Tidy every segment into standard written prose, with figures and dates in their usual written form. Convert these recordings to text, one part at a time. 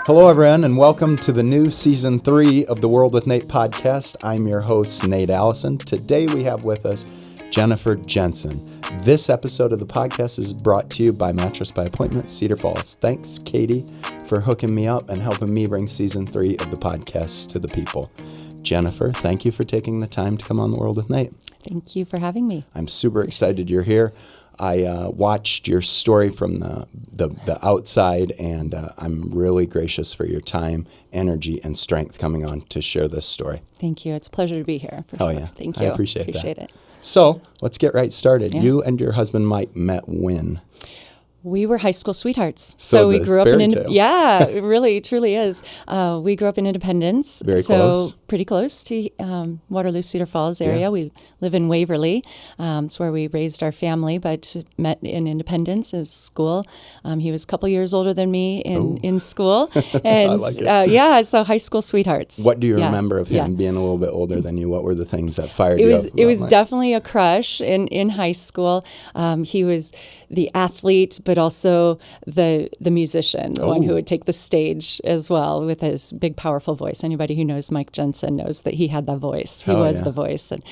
Hello, everyone, and welcome to the new Season 3 of the World with Nate podcast. I'm your host, Nate Allison. Today we have with us Jennifer Jensen. This episode of the podcast is brought to you by Mattress by Appointment, Cedar Falls. Thanks, Katie, for hooking me up and helping me bring Season 3 of the podcast to the people. Jennifer, thank you for taking the time to come on the World with Nate. Thank you for having me. I'm super excited you're here. I watched your story from the outside, and I'm really gracious for your time, energy, and strength coming on to share this story. Thank you. It's a pleasure to be here. Oh, yeah. Thank you. I appreciate it. So let's get right started. Yeah. You and your husband, Mike, met when? We were high school sweethearts. So we the grew up fairy in tale. Yeah, it really truly is. We grew up in Independence. Very close. Pretty close to Waterloo, Cedar Falls area. Yeah. We live in Waverly. It's where we raised our family, but met in Independence as school. He was a couple years older than me in school. And I like it. So high school sweethearts. What do you remember of him being a little bit older than you? What were the things that fired you up? It was Mike? definitely a crush in high school. He was the athlete, but also the musician, the one who would take the stage as well with his big, powerful voice. Anybody who knows Mike Jensen knows that he had that voice. He was the voice, and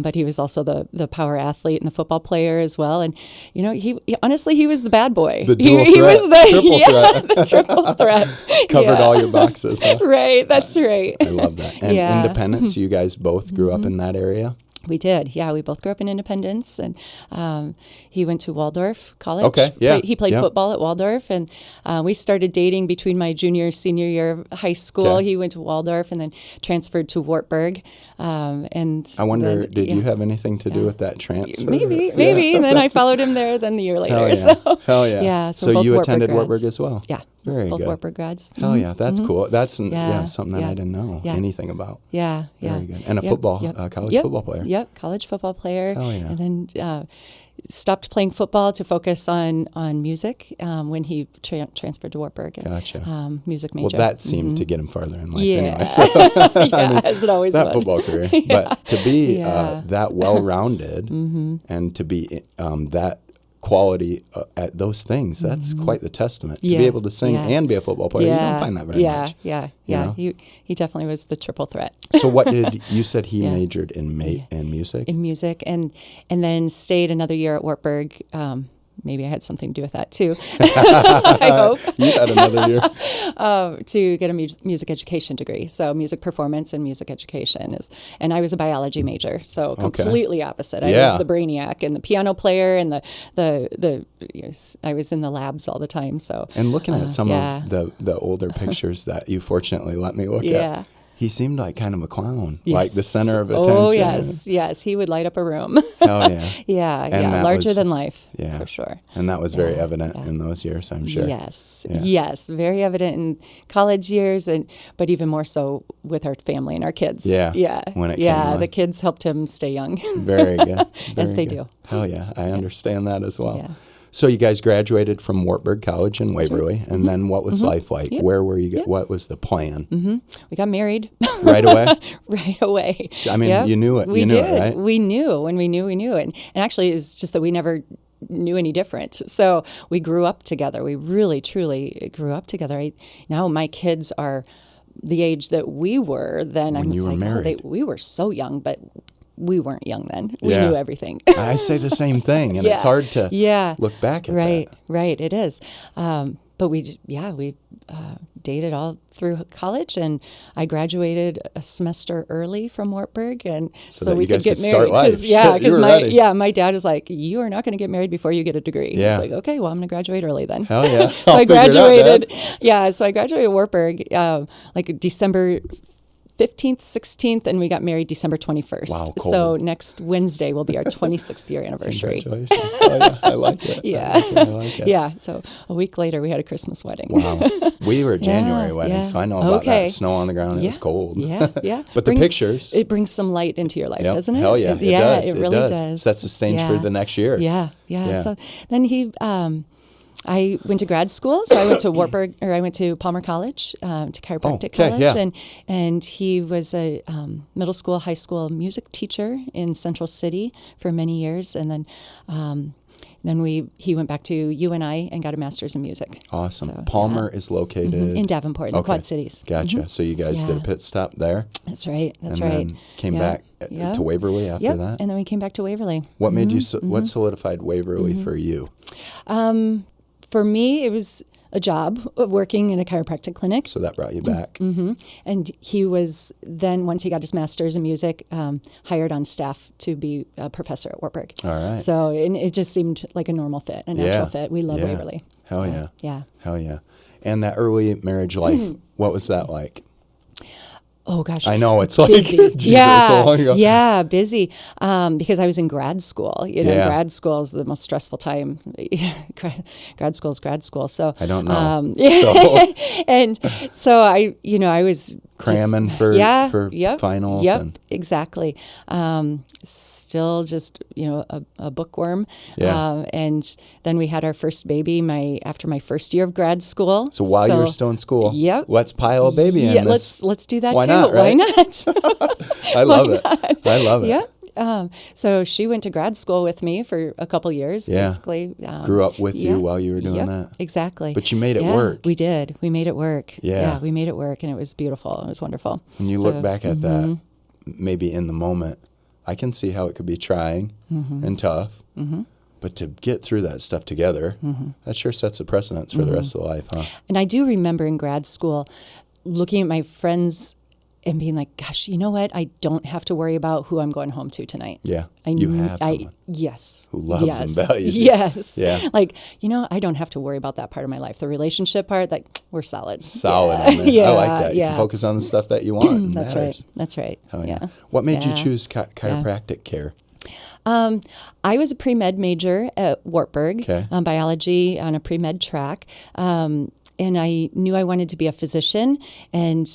but he was also the power athlete and the football player as well. And he honestly, he was the bad boy. The dual he threat. was the Triple threat. the triple threat. Covered all your boxes. Huh? Right, that's right. I love that. And Independence, you guys both grew up in that area? We did. Yeah, we both grew up in Independence, and he went to Waldorf College. Okay, yeah. He played football at Waldorf, and we started dating between my senior year of high school. Okay. He went to Waldorf and then transferred to Wartburg. And I wonder, did you have anything to do with that transfer? Maybe. And then I followed him there then the year later. Hell yeah. Yeah. So both you Wartburg attended grads. Wartburg as well? Yeah. Very both good. Wartburg grads. Hell yeah, that's cool. That's something that I Yeah. didn't know anything about. Yeah. Very good. And a college football player. Yep, college football player. Oh, yeah. And then stopped playing football to focus on music when he transferred to Wartburg. And, Gotcha. Music major. Well, that seemed to get him farther in life Yeah. anyway. So, as it always that would. football career. But to be that well-rounded and to be that quality at those things, that's quite the testament. To be able to sing and be a football player, you don't find that very much. Yeah. You know? He definitely was the triple threat. So what did you said he majored in music? In music, and then stayed another year at Wartburg. Maybe I had something to do with that too. I hope. You had another year. To get a music education degree. So music performance and music education and I was a biology major, so completely opposite. I was the brainiac and the piano player and I was in the labs all the time. So and looking at some of the older pictures that you fortunately let me look at. He seemed like kind of a clown, like the center of attention. Oh, yes. He would light up a room. Oh, yeah. Yeah. Larger than life, for sure. And that was very evident in those years, I'm sure. Yes, very evident in college years, but even more so with our family and our kids. Yeah. When it came on. The kids helped him stay young. Very good. As they do. Hell yeah, I understand that as well. Yeah. So you guys graduated from Wartburg College in Waverly, and then what was life like? Yep. Where were you? What was the plan? We got married. Right away? Right away. I mean, you knew it. We did. It, right? We knew. When we knew it. And actually, it was just that we never knew any different. So we grew up together. We really, truly grew up together. Now my kids are the age that we were then. When you were married. We were so young, but we weren't young then. We knew everything. I say the same thing, and it's hard to look back at that. Right, it is. But we dated all through college, and I graduated a semester early from Wartburg, and so we could get married. Because my dad was like, "You are not going to get married before you get a degree." Yeah. It's like, okay, well, I'm going to graduate early then. Hell yeah! So I graduated. So I graduated Wartburg like December 15th, 16th, and we got married December 21st. Wow, cool. So next Wednesday will be our 26th year anniversary. Congratulations. Oh, yeah. I like it. I like it. Yeah. So a week later, we had a Christmas wedding. Wow. We were a January wedding, so I know about that snow on the ground. It was cold. Yeah. But the pictures. It brings some light into your life, doesn't it? Hell yeah. It does. It really does. Sets the stage for the next year. Yeah. So then I went to grad school, so I went to I went to Palmer College, to chiropractic college, and he was a middle school, high school music teacher in Central City for many years, and then then he went back to UNI and got a master's in music. Awesome. So, Palmer is located in Davenport, in the Quad Cities. Gotcha. So you guys did a pit stop there. That's right. And then came back to Waverly after that. And then we came back to Waverly. What made you? What solidified Waverly for you? For me, it was a job working in a chiropractic clinic. So that brought you back. And he was then, once he got his master's in music, hired on staff to be a professor at Wartburg. All right. So it just seemed like a normal fit, a natural fit. We love Waverly. Hell yeah. Yeah. Hell yeah. And that early marriage life, what was that like? Oh gosh, I know it's like busy. Jesus, so long ago. Yeah, busy. Because I was in grad school. Grad school is the most stressful time. Grad school is grad school. So I don't know. And so I was cramming for finals. Yep, and exactly. Still just a bookworm. Yeah. And then we had our first baby after my first year of grad school. So while you were still in school, yep. Let's pile a baby in this. Let's do that Why too. not, right? Why not? I love it. I love it. Yeah. So she went to grad school with me for a couple years, basically. Grew up with you while you were doing that. Exactly. But you made it work. We did. We made it work. Yeah. We made it work, and it was beautiful. It was wonderful. When you look back at that, maybe in the moment, I can see how it could be trying and tough. But to get through that stuff together, that sure sets a precedence for the rest of the life, huh? And I do remember in grad school looking at my friends and being like, gosh, you know what? I don't have to worry about who I'm going home to tonight. Yeah. You have someone yes. who loves and values you. Yes. Yeah. Like, I don't have to worry about that part of my life. The relationship part, we're solid. Solid on there. I like that. You can focus on the stuff that you want. And That's matters. right. That's right. Oh, yeah. What made you choose chiropractic care? I was a pre-med major at Wartburg, Okay. Biology on a pre-med track. And I knew I wanted to be a physician, and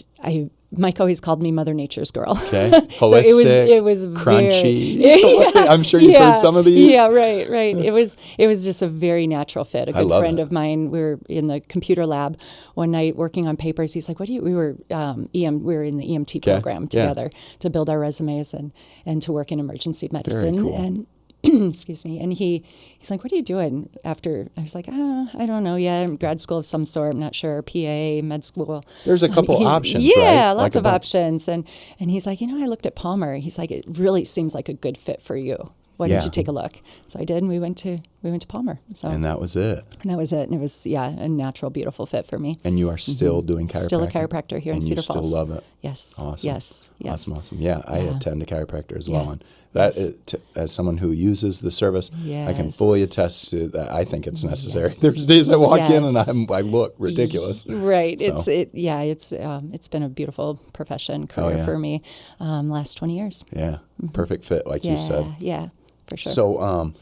Mike always called me Mother Nature's girl. Okay. Holistic, so it was crunchy. Very, I'm sure you've heard some of these. Yeah, right. It was just a very natural fit. A good friend of mine, we were in the computer lab one night working on papers. He's like, we were we were in the EMT program together to build our resumes and to work in emergency medicine. Very cool. And excuse me. And he's like, what are you doing after? I was like, I don't know yet. Grad school of some sort. I'm not sure. PA, med school. There's a couple options, right? Yeah, lots of options. And he's like, I looked at Palmer. He's like, it really seems like a good fit for you. Why don't you take a look? So I did, and we went to Palmer. So and that was it. And it was a natural, beautiful fit for me. And you are still doing chiropractic? Still a chiropractor here in Cedar Falls. And you still love it? Yes. Awesome. Yes. Awesome. Yeah, I attend a chiropractor as well. And that as someone who uses the service, I can fully attest to that. I think it's necessary. There's days I walk in and I look ridiculous. Right. So. It's been a beautiful profession, career for me last 20 years. Yeah. Perfect fit, like you said. Yeah, for sure. So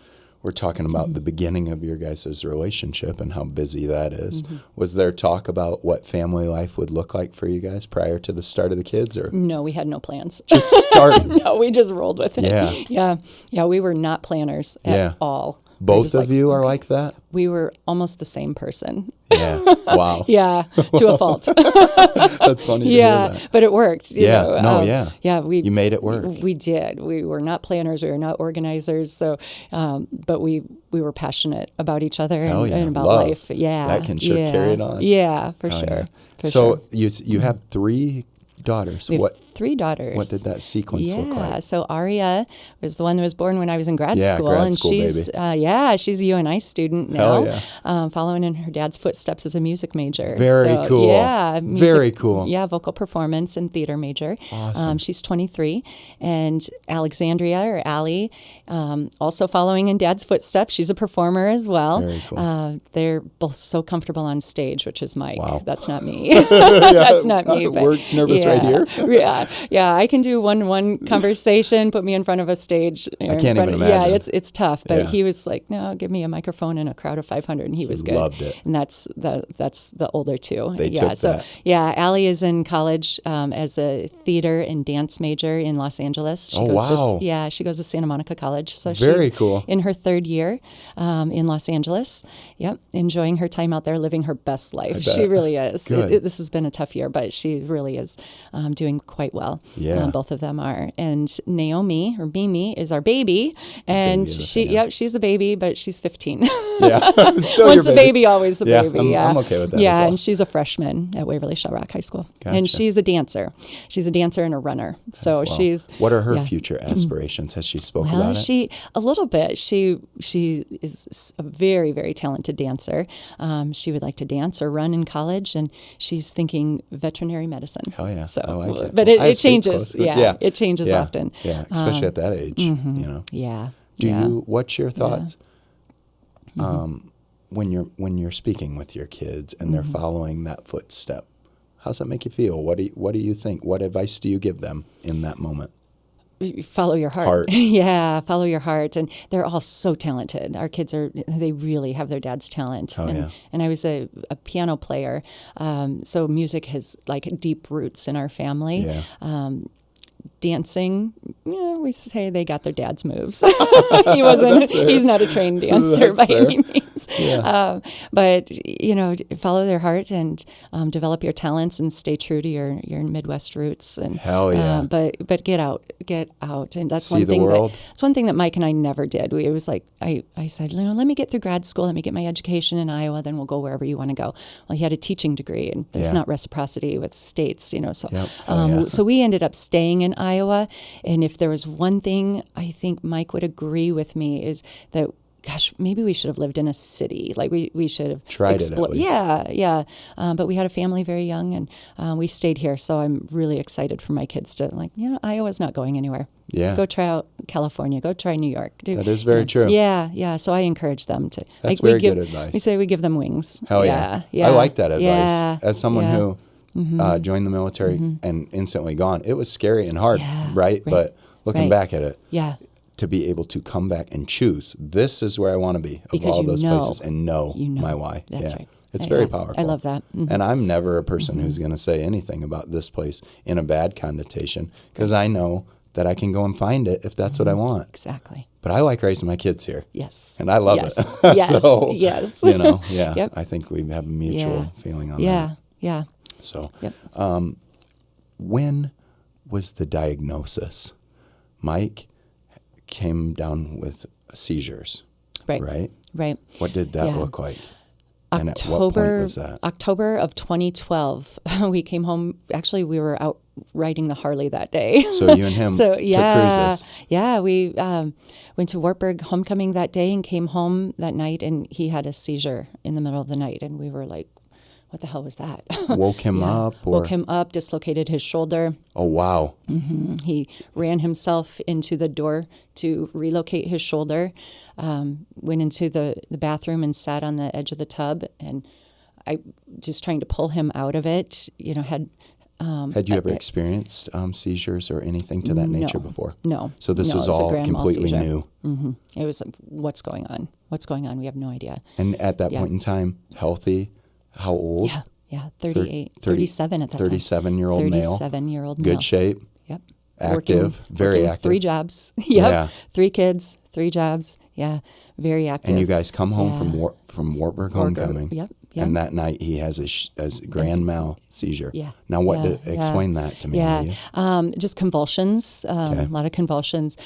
we're talking about the beginning of your guys' relationship and how busy that is. Was there talk about what family life would look like for you guys prior to the start of the kids? Or no, we had no plans. Just started. No, we just rolled with it. Yeah. Yeah, we were not planners at all. Both of you are like that? We were almost the same person. Yeah. Wow. Yeah, to a fault. That's funny to hear that. But it worked. Yeah. You made it work. We did. We were not planners. We were not organizers. So, but we were passionate about each other and about life. Yeah. That can sure carry it on. Yeah, for sure. So you have 3 daughters. We have 3 daughters. What did that sequence look like? So Aria was the one that was born when I was in grad school. Grad and school, she's baby. She's a UNI student now. Hell yeah. Following in her dad's footsteps as a music major. Very cool. Yeah. Very cool. Yeah, vocal performance and theater major. Awesome. She's 23. And Alexandria, or Allie, also following in dad's footsteps. She's a performer as well. Very cool. They're both so comfortable on stage, which is Mike. Wow. That's not me. That's not me. We're nervous right here. Yeah, I can do one conversation, put me in front of a stage. I can't even imagine. Yeah, it's tough. But he was like, no, give me a microphone and a crowd of 500, and he was good. Loved it. And that's the older 2. They took that. Yeah, Allie is in college as a theater and dance major in Los Angeles. She she goes to Santa Monica College. So Very she's cool. in her 3rd year in Los Angeles. Yep, enjoying her time out there, living her best life. She really is. This has been a tough year, but she really is doing quite well. Yeah. Both of them are. And Naomi, or Mimi, is our baby. And she's a baby, but she's 15. Yeah. Still Once your a baby, always a baby. I'm okay with that Yeah, as well. and she's a freshman at Waverly Shell Rock High School. Gotcha. And she's a dancer. She's a dancer and a runner. So she's... What are her future aspirations? Has she spoke about it? A little bit. She is a very, very talented dancer. She would like to dance or run in college, and she's thinking veterinary medicine. Hell yeah. So, I like it. But it changes. Yeah, it changes often. Yeah, especially at that age, you know. Yeah. What's your thoughts when you're speaking with your kids and they're following that footstep? How's that make you feel? What do you think? What advice do you give them in that moment? Follow your heart. Yeah, follow your heart. And they're all so talented. Our kids they really have their dad's talent. And I was a piano player, so music has like deep roots in our family. Yeah. Dancing, we say they got their dad's moves. He's not a trained dancer by any means. Yeah. But, follow their heart and develop your talents and stay true to your Midwest roots. And, hell yeah. But get out. And that's See the world. That's one thing that Mike and I never did. It was like, I said, let me get through grad school. Let me get my education in Iowa. Then we'll go wherever you want to go. Well, he had a teaching degree, and there's not reciprocity with states, so, so we ended up staying in Iowa. And if there was one thing I think Mike would agree with me is that, gosh, maybe we should have lived in a city. Like we should have tried it at least. Yeah. But we had a family very young, and we stayed here. So I'm really excited for my kids to Iowa's not going anywhere. Yeah. Go try out California. Go try New York. That is very true. Yeah. So I encourage them to. That's very good advice. We say we give them wings. Hell yeah. I like that advice. Yeah. As someone who joined the military and instantly gone, it was scary and hard, right? But looking back at it, to be able to come back and choose, this is where I want to be, of all those places, and know my why. That's right. It's very powerful. I love that. And I'm never a person who's going to say anything about this place in a bad connotation, because I know that I can go and find it if that's what I want. Exactly. But I like raising my kids here. Yes. And I love it. Yes. So, yes. Yep. I think we have a mutual feeling on that. Yeah. So, when was the diagnosis? Mike came down with seizures, right? What did that look like? And at what point was that? October of 2012. We came home. Actually, we were out riding the Harley that day. So you and him took cruises. Yeah, we went to Wartburg homecoming that day and came home that night, and he had a seizure in the middle of the night, and we were like, what the hell was that? Woke him up? Woke him up, dislocated his shoulder. Oh, wow. He ran himself into the door to relocate his shoulder, went into the bathroom and sat on the edge of the tub, and I just trying to pull him out of it, had... Had you ever experienced seizures or anything to that nature before? No. So this was all completely new? It was like, what's going on? What's going on? We have no idea. And at that point in time, healthy? How old? Yeah, 37 at that time. 37-year-old male. 37-year-old male. Good shape. Yep. Active. Very active. 3 jobs. Yep. Yeah. 3 kids, 3 jobs. Yeah. Very active. And you guys come home from Wartburg homecoming. Yep. And that night he has a grand mal seizure. Yeah. Now, explain that to me. Yeah. Just convulsions. A lot of convulsions.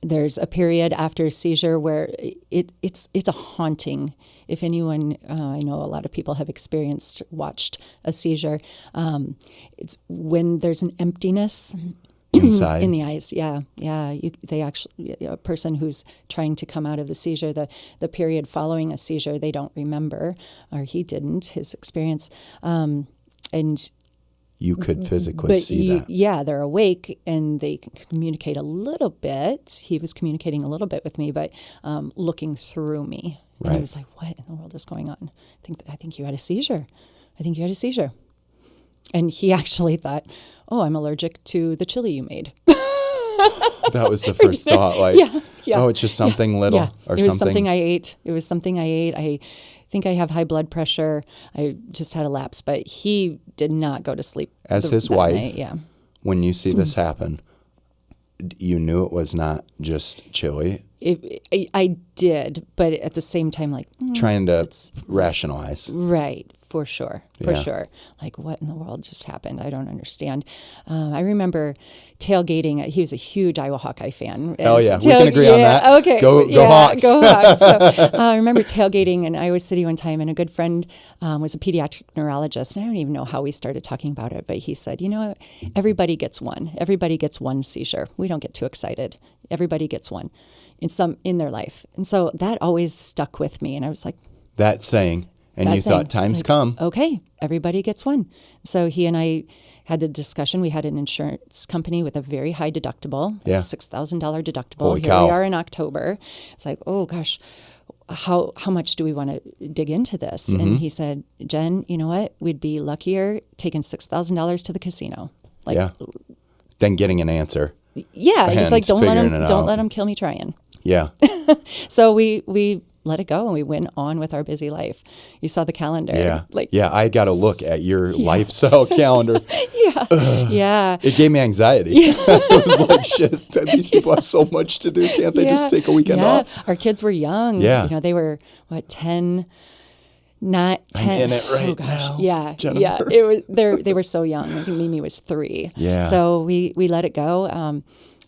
There's a period after a seizure where it's a haunting. If anyone, I know a lot of people have watched a seizure. It's when there's an emptiness inside in the eyes. Yeah. They actually, a person who's trying to come out of the seizure, the period following a seizure, they don't remember, or he didn't. His experience, and you could physically see that. Yeah, they're awake and they can communicate a little bit. He was communicating a little bit with me, but looking through me. And I was like, what in the world is going on? I think you had a seizure. And he actually thought, oh, I'm allergic to the chili you made. That was the first thought. Oh, it's just something little or something. It was something I ate. I think I have high blood pressure. I just had a lapse, but he did not go to sleep. As his wife, night, when you see this happen, you knew it was not just chili. I did, but at the same time, trying to rationalize. Right. for sure. For sure. Like, what in the world just happened? I don't understand. I remember tailgating. He was a huge Iowa Hawkeye fan. Oh, yeah. We can agree on that. Okay. Go Hawks. Go Hawks. So, I remember tailgating in Iowa City one time, and a good friend was a pediatric neurologist, and I don't even know how we started talking about it, but he said, everybody gets one. Everybody gets one seizure. We don't get too excited. Everybody gets one in their life. And so that always stuck with me, and I was like, that saying. And you thought, time's come. Okay, everybody gets one. So he and I had a discussion. We had an insurance company with a very high deductible, $6,000 deductible. Holy Here cow. we are in October. It's like, oh gosh, how much do we want to dig into this? And he said, Jen, you know what? We'd be luckier taking $6,000 to the casino. Than getting an answer. Yeah, he's like, don't let them kill me trying. Yeah. So we let it go, and we went on with our busy life. You saw the calendar. Yeah. I got to look at your lifestyle calendar. Yeah. It gave me anxiety. It was like, shit, these people have so much to do. Can't they just take a weekend off? Our kids were young. Yeah. They were, 10, not 10. I'm in it right now. Yeah. Jennifer. Yeah. It was, they were so young. I think Mimi was 3. Yeah. So we let it go.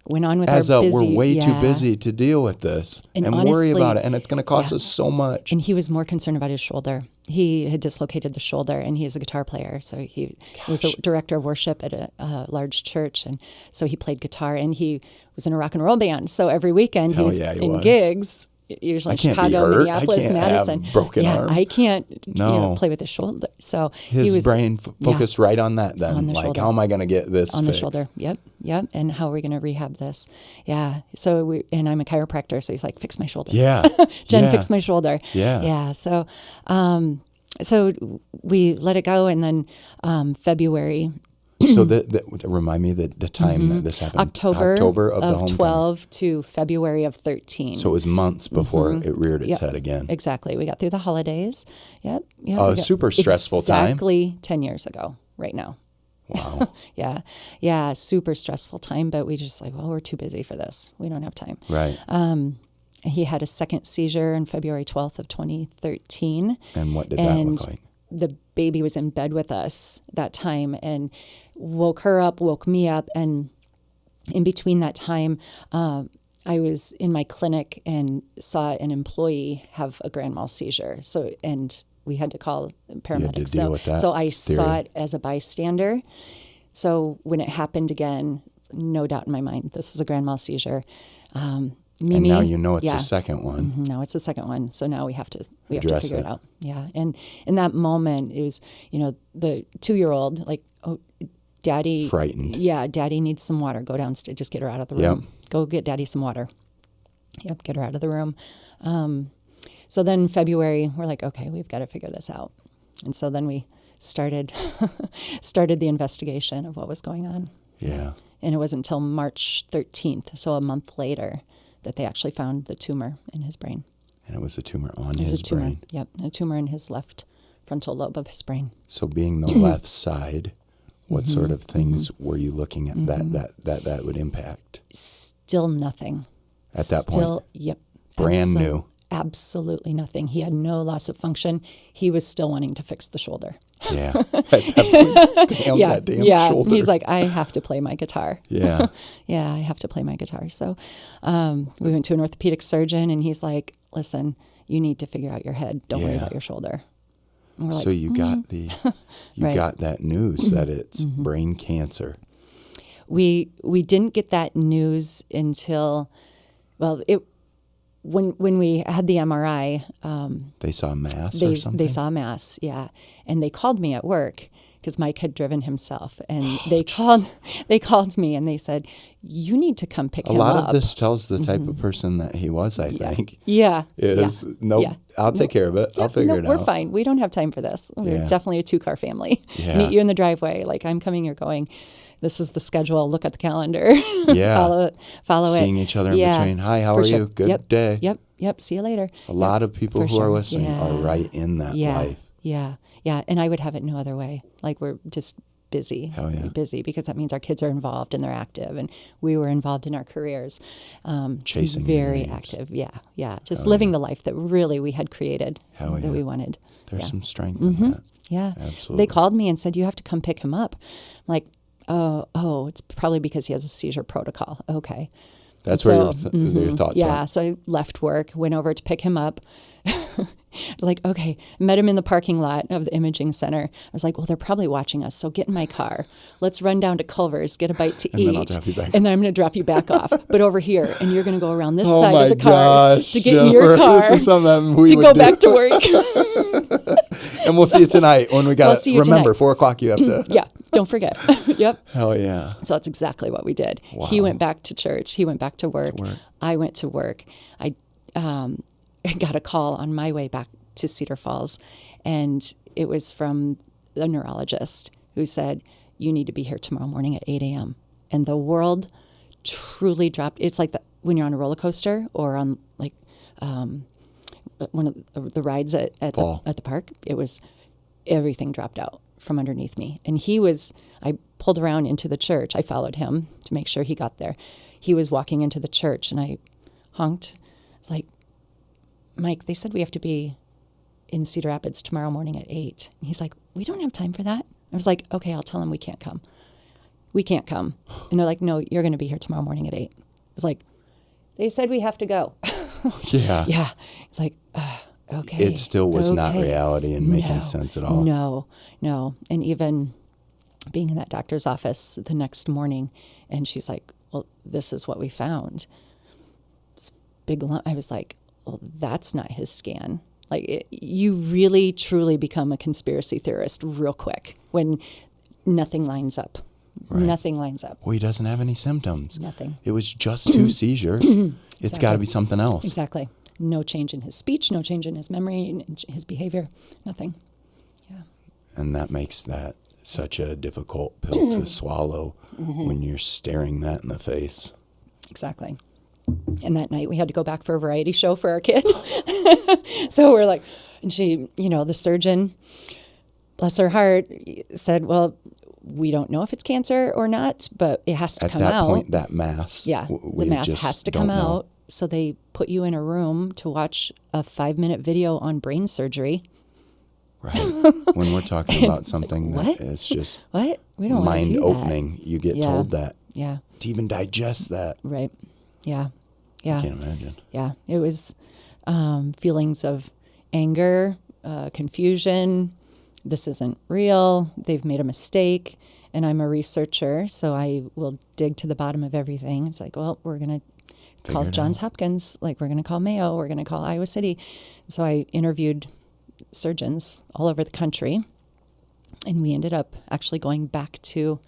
Went on with our busy. We're way too busy to deal with this and honestly, worry about it. And it's going to cost us so much. And he was more concerned about his shoulder. He had dislocated the shoulder, and he is a guitar player. So he was a director of worship at a large church. And so he played guitar, and he was in a rock and roll band. So every weekend he was in gigs. Usually Chicago, Minneapolis, Madison. Have broken arm. I can't play with his shoulder. So his brain focused right on that then. On the shoulder. How am I going to get this on fixed? The shoulder? Yep. And how are we going to rehab this? Yeah. So and I'm a chiropractor, so he's like, fix my shoulder. Yeah. Jen, fix my shoulder. Yeah. Yeah. So we let it go, and then February. So remind me the time that this happened. October of the 12 to February of 13. So it was months before it reared its head again. Exactly. We got through the holidays. Yep. A super stressful time. Exactly 10 years ago right now. Wow. Yeah. Super stressful time, but we just we're too busy for this. We don't have time. Right. He had a second seizure on February 12th of 2013. And what did that look like? The baby was in bed with us that time and woke her up, woke me up. And in between that time, I was in my clinic and saw an employee have a grand mal seizure. And we had to call paramedics. You had to deal with that so I saw it as a bystander. So when it happened again, no doubt in my mind, this is a grand mal seizure. Mimi, and now you know it's the second one. Mm-hmm, now it's the second one. So now we have to figure it out. Yeah. And in that moment, it was, the 2-year-old, Daddy. Frightened. Yeah. Daddy needs some water. Go downstairs. Just get her out of the room. Yep. Go get Daddy some water. Yep. Get her out of the room. So then February, we're like, okay, we've got to figure this out. And so then we started the investigation of what was going on. Yeah. And it wasn't until March 13th, so a month later, that they actually found the tumor in his brain. And it was a tumor on his brain. Yep, a tumor in his left frontal lobe of his brain. So being the left side, what sort of things were you looking at that would impact? Still nothing. At that point? Yep. Brand new. Absolutely nothing. He had no loss of function. He was still wanting to fix the shoulder. Yeah. That damn shoulder. He's like, I have to play my guitar. Yeah. I have to play my guitar. So we went to an orthopedic surgeon, and he's like, listen, you need to figure out your head. Don't worry about your shoulder. And we're so you got got that news that it's brain cancer. We didn't get that news until, when we had the MRI, they saw a mass or something? They saw a mass, yeah. And they called me at work because Mike had driven himself. And they called me and they said, you need to come pick him up. A lot of this tells the type of person that he was, I think. Yeah. I'll take care of it. I'll figure it out. We're fine. We don't have time for this. We're definitely a 2-car family. Yeah. Meet you in the driveway. I'm coming, you're going. This is the schedule. Look at the calendar. Yeah. follow it. Seeing each other in between. Hi, how are you? Good day. Yep. See you later. A lot of people who are listening are right in that life. Yeah. And I would have it no other way. We're just busy. Hell yeah. Busy, because that means our kids are involved and they're active, and we were involved in our careers. Chasing very your dreams. active. Yeah. Just living the life that really we had created, Hell that we wanted. There's some strength in that. Yeah. Absolutely. They called me and said, you have to come pick him up. I'm like, oh, it's probably because he has a seizure protocol. Okay. That's where your thoughts Yeah. went. So I left work, went over to pick him up. I was like, okay, met him in the parking lot of the imaging center. I was like, well, they're probably watching us, so get in my car. Let's run down to Culver's, get a bite to eat. And then I'll drop you back. And then I'm going to drop you back off. But over here, and you're going to go around this Oh side my of the cars gosh, to get in your Jennifer, car this is something we to would go do. back to work. And we'll see you tonight when we I'll got see to you remember tonight. 4:00 you have to. Yeah, don't forget. Yep. Hell yeah. So that's exactly what we did. Wow. He went back to church. He went back to work. I went to work. I got a call on my way back to Cedar Falls, and it was from the neurologist who said, you need to be here tomorrow morning at 8 a.m. And the world truly dropped. It's like when you're on a roller coaster or on like one of the rides at the park. It was, everything dropped out from underneath me. And I pulled around into the church. I followed him to make sure he got there. He was walking into the church, and I honked. It's like, Mike, they said we have to be in Cedar Rapids tomorrow morning at 8. And he's like, we don't have time for that. I was like, okay, I'll tell him we can't come. We can't come. And they're like, no, you're going to be here tomorrow morning at 8. I was like, they said we have to go. Yeah. Yeah. It's like, okay. It still was not reality and making sense at all. No. And even being in that doctor's office the next morning, and she's like, well, this is what we found. It's big lump. I was like, well, that's not his scan. Like, you really, truly become a conspiracy theorist real quick when nothing lines up. Right. Nothing lines up. Well, he doesn't have any symptoms. Nothing. It was just 2 seizures. It's got to be something else. Exactly. No change in his speech, no change in his memory, his behavior, nothing. Yeah. And that makes that such a difficult pill to swallow when you're staring that in the face. Exactly. And that night we had to go back for a variety show for our kid. So we're like, and she, the surgeon, bless her heart, said, well, we don't know if it's cancer or not, but it has to come out. At that point, that mass. Yeah, the mass has to come out. So they put you in a room to watch a 5-minute video on brain surgery. Right. When we're talking about something that is just what? We don't want to do that. mind-opening, you get told that. Yeah. To even digest that. Right. Yeah. I can't imagine. Yeah. It was feelings of anger, confusion. This isn't real. They've made a mistake. And I'm a researcher, so I will dig to the bottom of everything. It's like, well, we're going to call Johns Hopkins. Like, we're going to call Mayo. We're going to call Iowa City. So I interviewed surgeons all over the country. And we ended up actually going back to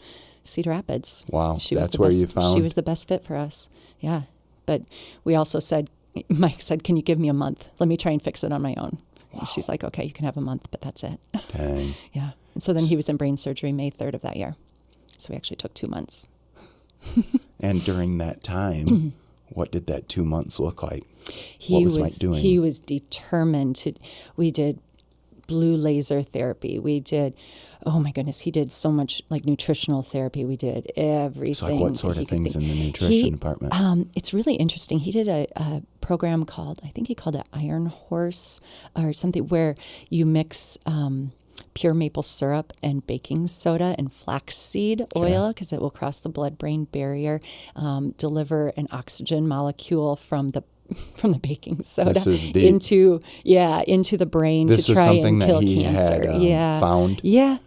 Cedar Rapids. Wow. That's where you found. She was the best fit for us. Yeah. But we also said, Mike said, can you give me a month? Let me try and fix it on my own. Wow. And she's like, okay, you can have a month, but that's it. Dang. Yeah. And so then he was in brain surgery May 3rd of that year. So we actually took 2 months. And during that time, what did that 2 months look like? What was Mike doing? He was determined to, we did blue laser therapy. We did, oh my goodness, he did so much like nutritional therapy. We did everything. So like what sort of things in the nutrition department? It's really interesting. He did a program called, I think he called it Iron Horse or something, where you mix pure maple syrup and baking soda and flaxseed oil, because it will cross the blood-brain barrier, deliver an oxygen molecule from the baking soda into the brain to try and kill cancer. Had found. Yeah.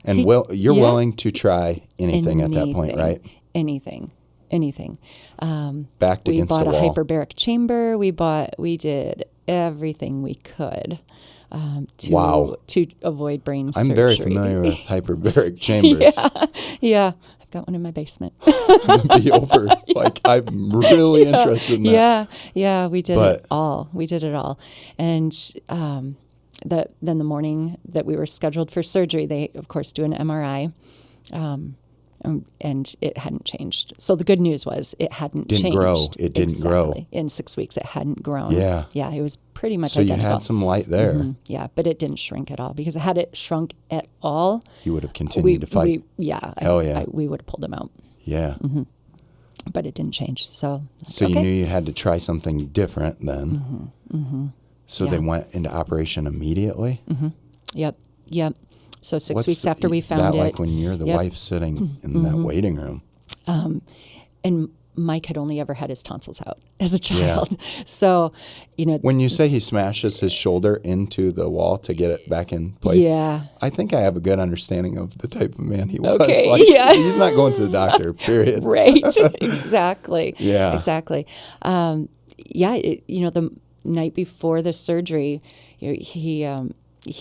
And you're willing to try anything at that point, right? Anything. Backed against the wall. We bought a hyperbaric chamber. We did everything we could to avoid brain surgery. I'm very familiar with hyperbaric chambers. Yeah. I've got one in my basement. Be over. Like, I'm really interested in that. Yeah. We did it all. And then the morning that we were scheduled for surgery, they, of course, do an MRI. and it hadn't changed. So the good news was it hadn't Didn't changed. grow. It didn't grow. In 6 weeks, it hadn't grown. Yeah. Yeah, it was pretty much So identical. you had some light there. Yeah, but it didn't shrink at all, because had it shrunk at all, You would have continued to fight. Hell yeah. We would have pulled him out. Yeah. But it didn't change. So you knew you had to try something different then. So they went into operation immediately? Yep. So 6 What's weeks after we found that it. like when you're the wife sitting in that waiting room? And Mike had only ever had his tonsils out as a child. So, When you say he smashes his shoulder into the wall to get it back in place, I think I have a good understanding of the type of man he was. Okay, He's not going to the doctor, period. Right. Exactly. Yeah. Exactly. The night before the surgery, he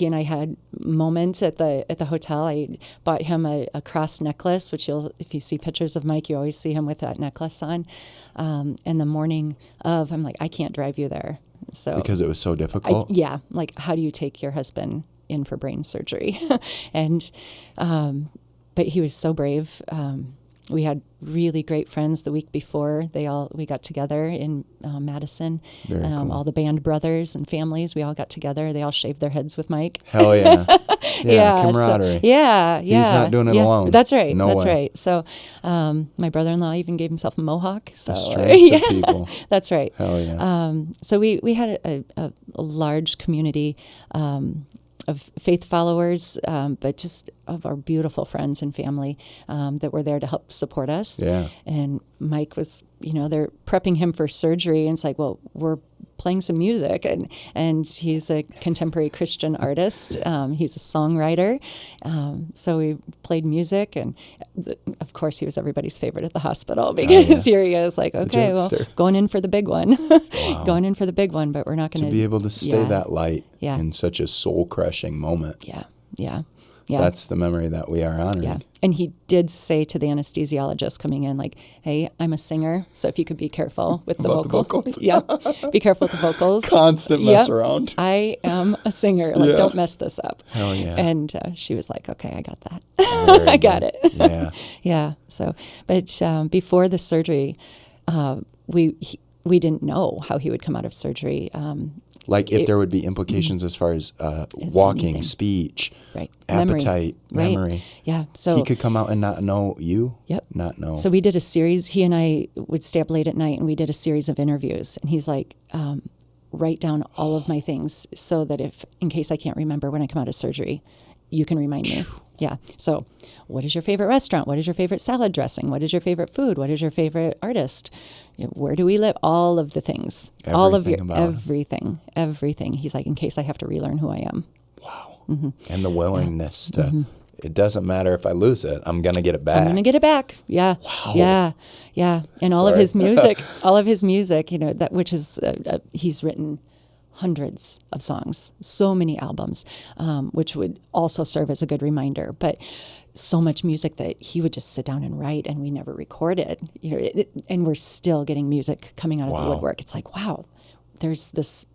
and I had moments at the hotel. I bought him a cross necklace, which if you see pictures of Mike, you always see him with that necklace on. And the morning of, I'm like, I can't drive you there. So Because it was so difficult? Like, how do you take your husband in for brain surgery? And, but he was so brave. We had really great friends the week before. We got together in Madison. Very cool. All the band brothers and families, we all got together. They all shaved their heads with Mike. Hell yeah. Camaraderie. He's not doing it alone. That's right. No That's way. right. So my brother-in-law even gave himself a mohawk. So The strength of people. That's right. Hell yeah. So we had a large community of faith followers, but just of our beautiful friends and family that were there to help support us. Yeah. And Mike was, they're prepping him for surgery, and it's like, well, we're playing some music, and he's a contemporary Christian artist. He's a songwriter. So we played music, and of course he was everybody's favorite at the hospital, because here he is like, okay, well, going in for the big one. Wow. Going in for the big one, but we're not going to be able to stay that light in such a soul-crushing moment. Yeah. That's the memory that we are honoring. Yeah. And he did say to the anesthesiologist coming in, like, hey, I'm a singer, so if you could be careful with the vocals. Yeah. Be careful with the vocals. Constant mess around. I am a singer. Like, don't mess this up. Hell yeah. And she was like, okay, I got that. I got it. Yeah. Yeah. So, but before the surgery, we didn't know how he would come out of surgery. Like if there would be implications as far as walking, anything. Speech, Right. appetite, memory. Yeah. So he could come out and not know you. Yep. Not know. So we did a series. He and I would stay up late at night, and we did a series of interviews. And he's like, write down all of my things so that in case I can't remember when I come out of surgery, you can remind me. Yeah. So what is your favorite restaurant? What is your favorite salad dressing? What is your favorite food? What is your favorite artist? Where do we live? All of the things. Everything. He's like, in case I have to relearn who I am. Wow. Mm-hmm. And the willingness to, it doesn't matter if I lose it, I'm going to get it back. I'm going to get it back. Yeah. Wow. Yeah. And all of his music, that which is, he's written hundreds of songs, so many albums, which would also serve as a good reminder. But so much music that he would just sit down and write, and we never recorded. And we're still getting music coming out of the woodwork. It's like, wow, there's this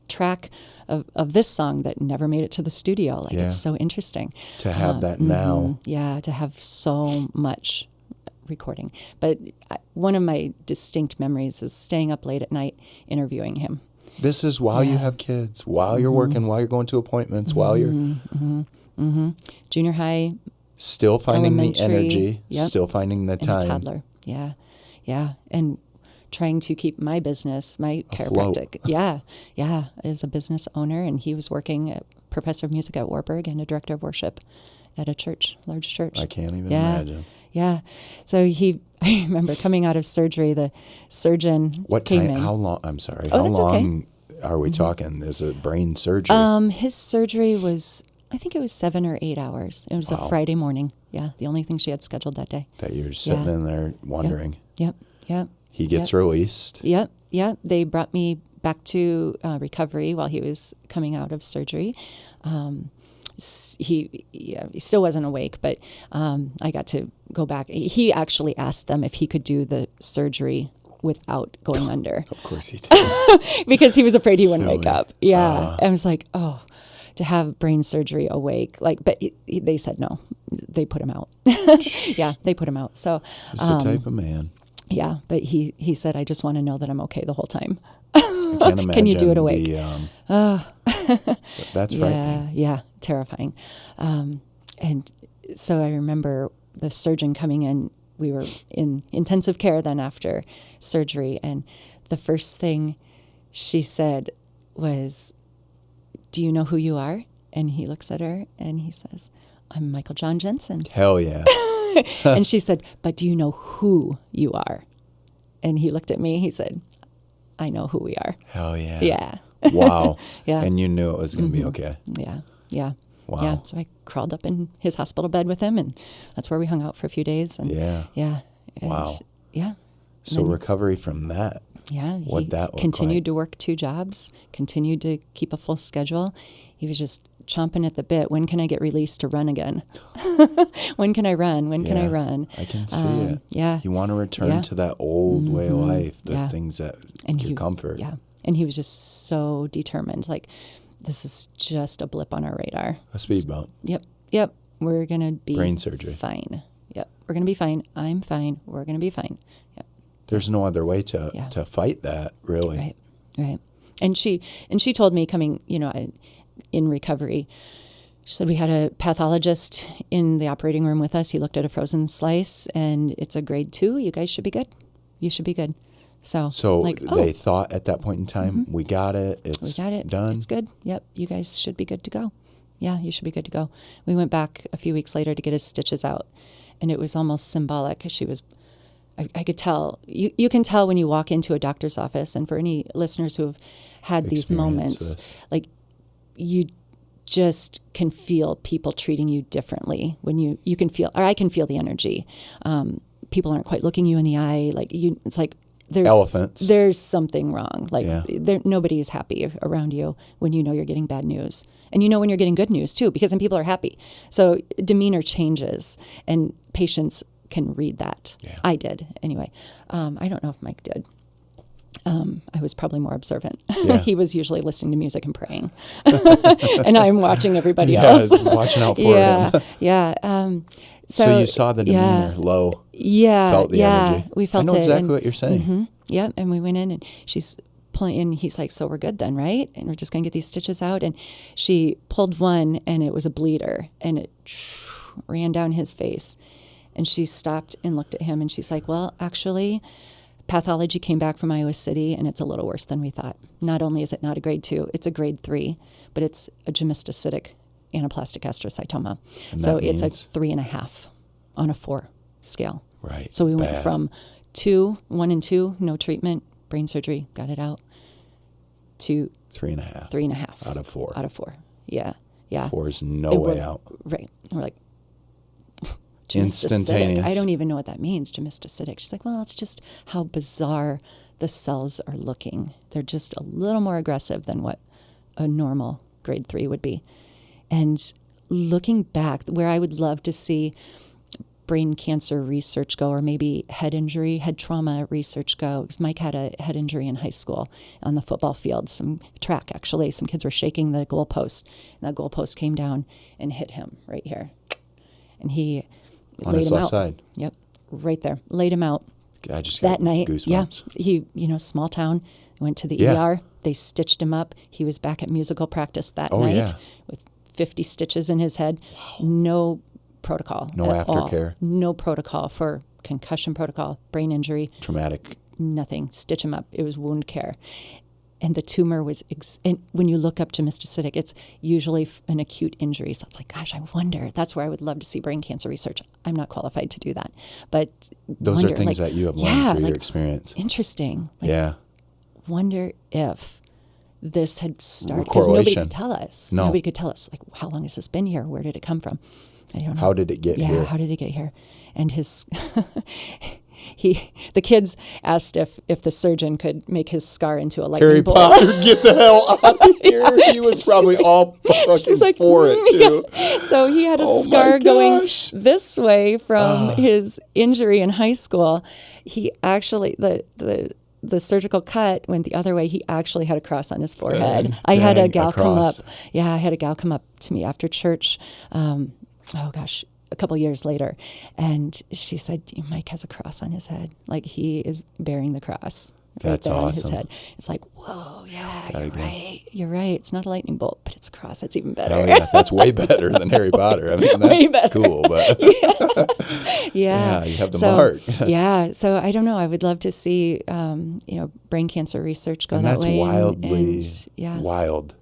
track of this song that never made it to the studio. Like it's so interesting to have that now. Yeah, to have so much recording. But one of my distinct memories is staying up late at night interviewing him. This is while you have kids, while you're working, while you're going to appointments, while you're junior high, still finding the energy, still finding the time. And a toddler, yeah, and trying to keep my business, my chiropractic, as a business owner, and he was working at professor of music at Wartburg and a director of worship at a church, large church. I can't even imagine. Yeah, so I remember coming out of surgery, the surgeon came in. How long? I'm sorry. How long are we talking? Is it brain surgery? His surgery was, I think it was 7 or 8 hours. It was a Friday morning. Yeah, the only thing she had scheduled that day. That you're sitting in there wondering. Yep. He gets released. Yep. They brought me back to recovery while he was coming out of surgery. He still wasn't awake, but I got to go back. He actually asked them if he could do the surgery without going under. Of course he did. Because he was afraid he wouldn't wake up. Yeah. I was like, to have brain surgery awake. But they said no. They put him out. Yeah, they put him out. So Just the type of man. Yeah, but he said, I just want to know that I'm okay the whole time. I can't imagine. Can you do it awake? That's frightening. Yeah, terrifying. And so I remember the surgeon coming in. We were in intensive care then after surgery, and the first thing she said was, "Do you know who you are?" And he looks at her and he says, "I'm Michael John Jensen." Hell yeah. And she said, "But do you know who you are?" And he looked at me. He said, "I know who we are." Hell yeah. Yeah. Wow. Yeah. And you knew it was going to be okay. Yeah. Wow. Yeah. So I crawled up in his hospital bed with him, and that's where we hung out for a few days. And Yeah. And wow. Yeah. So then, recovery from that. Yeah. What that continued like. to work 2 jobs, continued to keep a full schedule. He was just chomping at the bit. When can I get released to run again? When can I run? When can I run? I can see it. Yeah. You want to return to that old way of life, the things that give comfort. Yeah. And he was just so determined. Like, this is just a blip on our radar. A speed bump. Yep. We're going to be brain surgery. Fine. Yep. We're going to be fine. I'm fine. We're going to be fine. Yep. There's no other way to fight that, really. Right. And she told me coming, in recovery, she said we had a pathologist in the operating room with us. He looked at a frozen slice, and it's a grade 2. You guys should be good. You should be good. So they thought at that point in time, we got it. It's done. It's good. Yep. You guys should be good to go. Yeah, you should be good to go. We went back a few weeks later to get his stitches out, and it was almost symbolic. I could tell. You can tell when you walk into a doctor's office, and for any listeners who have had these moments, like, you just can feel people treating you differently when you can feel, or I can feel the energy. People aren't quite looking you in the eye. It's like there's something wrong. Nobody is happy around you when you know you're getting bad news. And you know when you're getting good news too, because then people are happy. So demeanor changes, and patients can read that. Yeah. I did anyway. I don't know if Mike did. I was probably more observant. Yeah. He was usually listening to music and praying, and I'm watching everybody else. Watching out for him. Yeah. So you saw the demeanor low. Yeah. Felt the energy. We felt it. I know exactly what you're saying. Mm-hmm, yeah. And we went in, and she's pulling in. He's like, "So we're good then, right? And we're just going to get these stitches out." And she pulled one, and it was a bleeder, and it ran down his face. And she stopped and looked at him, and she's like, "Well, actually, pathology came back from Iowa City, and it's a little worse than we thought. Not only is it not a grade 2, it's a grade 3, but it's a gymnostocytic anaplastic astrocytoma. So it's a 3.5 on a 4 scale. Right. So we went from 1 and 2, no treatment, brain surgery, got it out, to 3.5. 3.5 out of 4. Out of 4. Yeah. 4 is no way out. Right. And we're like, instantaneous. I don't even know what that means, gymnostocytic. She's like, well, it's just how bizarre the cells are looking. They're just a little more aggressive than what a normal grade 3 would be. And looking back, where I would love to see brain cancer research go, or maybe head trauma research go. Mike had a head injury in high school on the football field, some track actually. Some kids were shaking the goalpost, and that goalpost came down and hit him right here. And he on laid his him left out. Side. Yep, right there. Laid him out. I just that night. Goosebumps. Yeah, he, small town. Went to the ER. They stitched him up. He was back at musical practice that night with 50 stitches in his head. Wow. No protocol. No aftercare. No protocol for concussion protocol, brain injury. Traumatic. Nothing. Stitch him up. It was wound care. And the tumor was, and when you look up gymnostocytic, it's usually an acute injury. So it's like, gosh, I wonder. That's where I would love to see brain cancer research. I'm not qualified to do that. But those are things that you have learned through your experience. Interesting. Wonder if this had started, because nobody could tell us. No. Nobody could tell us, like, how long has this been here? Where did it come from? I don't know. How did it get here? Yeah, how did it get here? And the kids asked if the surgeon could make his scar into a lightning bolt. Harry Potter, get the hell out of here. He was probably all fucking for it, too. Yeah. So he had a scar going this way from his injury in high school. He actually, the the surgical cut went the other way. He actually had a cross on his forehead. I had a gal come up. Yeah, I had a gal come up to me after church. A couple years later, and she said, Mike has a cross on his head. Like, he is bearing the cross right there on his head. It's like, whoa, yeah, you're right. It's not a lightning bolt, but it's a cross. That's even better. Oh, yeah, that's way better than Harry Potter. I mean, that's cool, but yeah, you have the mark. Yeah, so I don't know. I would love to see, brain cancer research go that way. That's wild,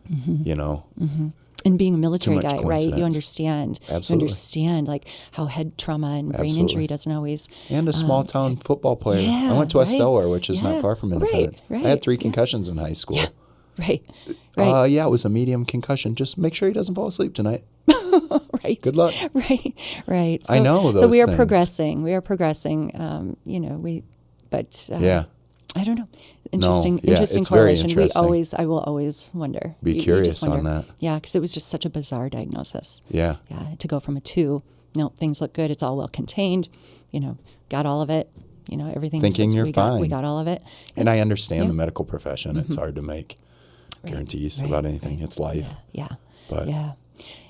you know. Mm-hmm. And being a military guy, right? You understand. Absolutely. You understand, like, how head trauma and brain injury doesn't always... And a small-town football player. Yeah, I went to Estellar, which is not far from Independence. Right, I had 3 concussions in high school. Yeah, right. It was a medium concussion. Just make sure he doesn't fall asleep tonight. Right. Good luck. Right. So, I know those So we are things. progressing. I don't know. Interesting it's correlation. Very interesting. I will always wonder. Be curious on that. Yeah, because it was just such a bizarre diagnosis. Yeah. Yeah, to go from a 2, no, things look good. It's all well contained. Got all of it. Everything. Thinking you're fine. We got all of it. And I understand the medical profession. It's hard to make guarantees about anything. It's life. Yeah. But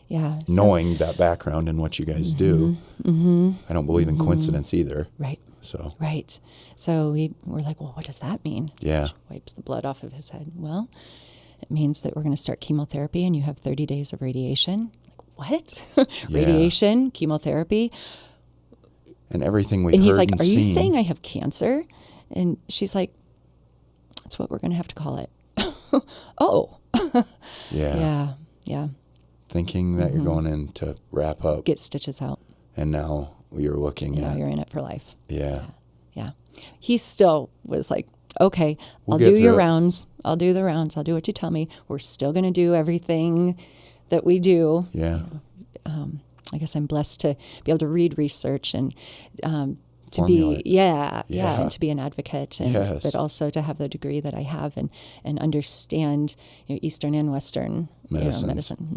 yeah. Knowing that background and what you guys do, I don't believe in coincidence either. Right. So. Right. So we were like, well, what does that mean? Yeah. She wipes the blood off of his head. Well, it means that we're going to start chemotherapy and you have 30 days of radiation. Like, what? Radiation, chemotherapy. And everything we've heard and he's like, are seen. you saying I have cancer? And she's like, that's what we're going to have to call it. Oh. Yeah. Yeah. Thinking that you're going in to wrap up. Get stitches out. And now you're looking at. Now you're in it for life. Yeah. He still was like, okay, I'll do your rounds. I'll do the rounds. I'll do what you tell me. We're still going to do everything that we do. Yeah. I guess I'm blessed to be able to read research and to Formulate. be, and to be an advocate, and but also to have the degree that I have and understand Eastern and Western medicine.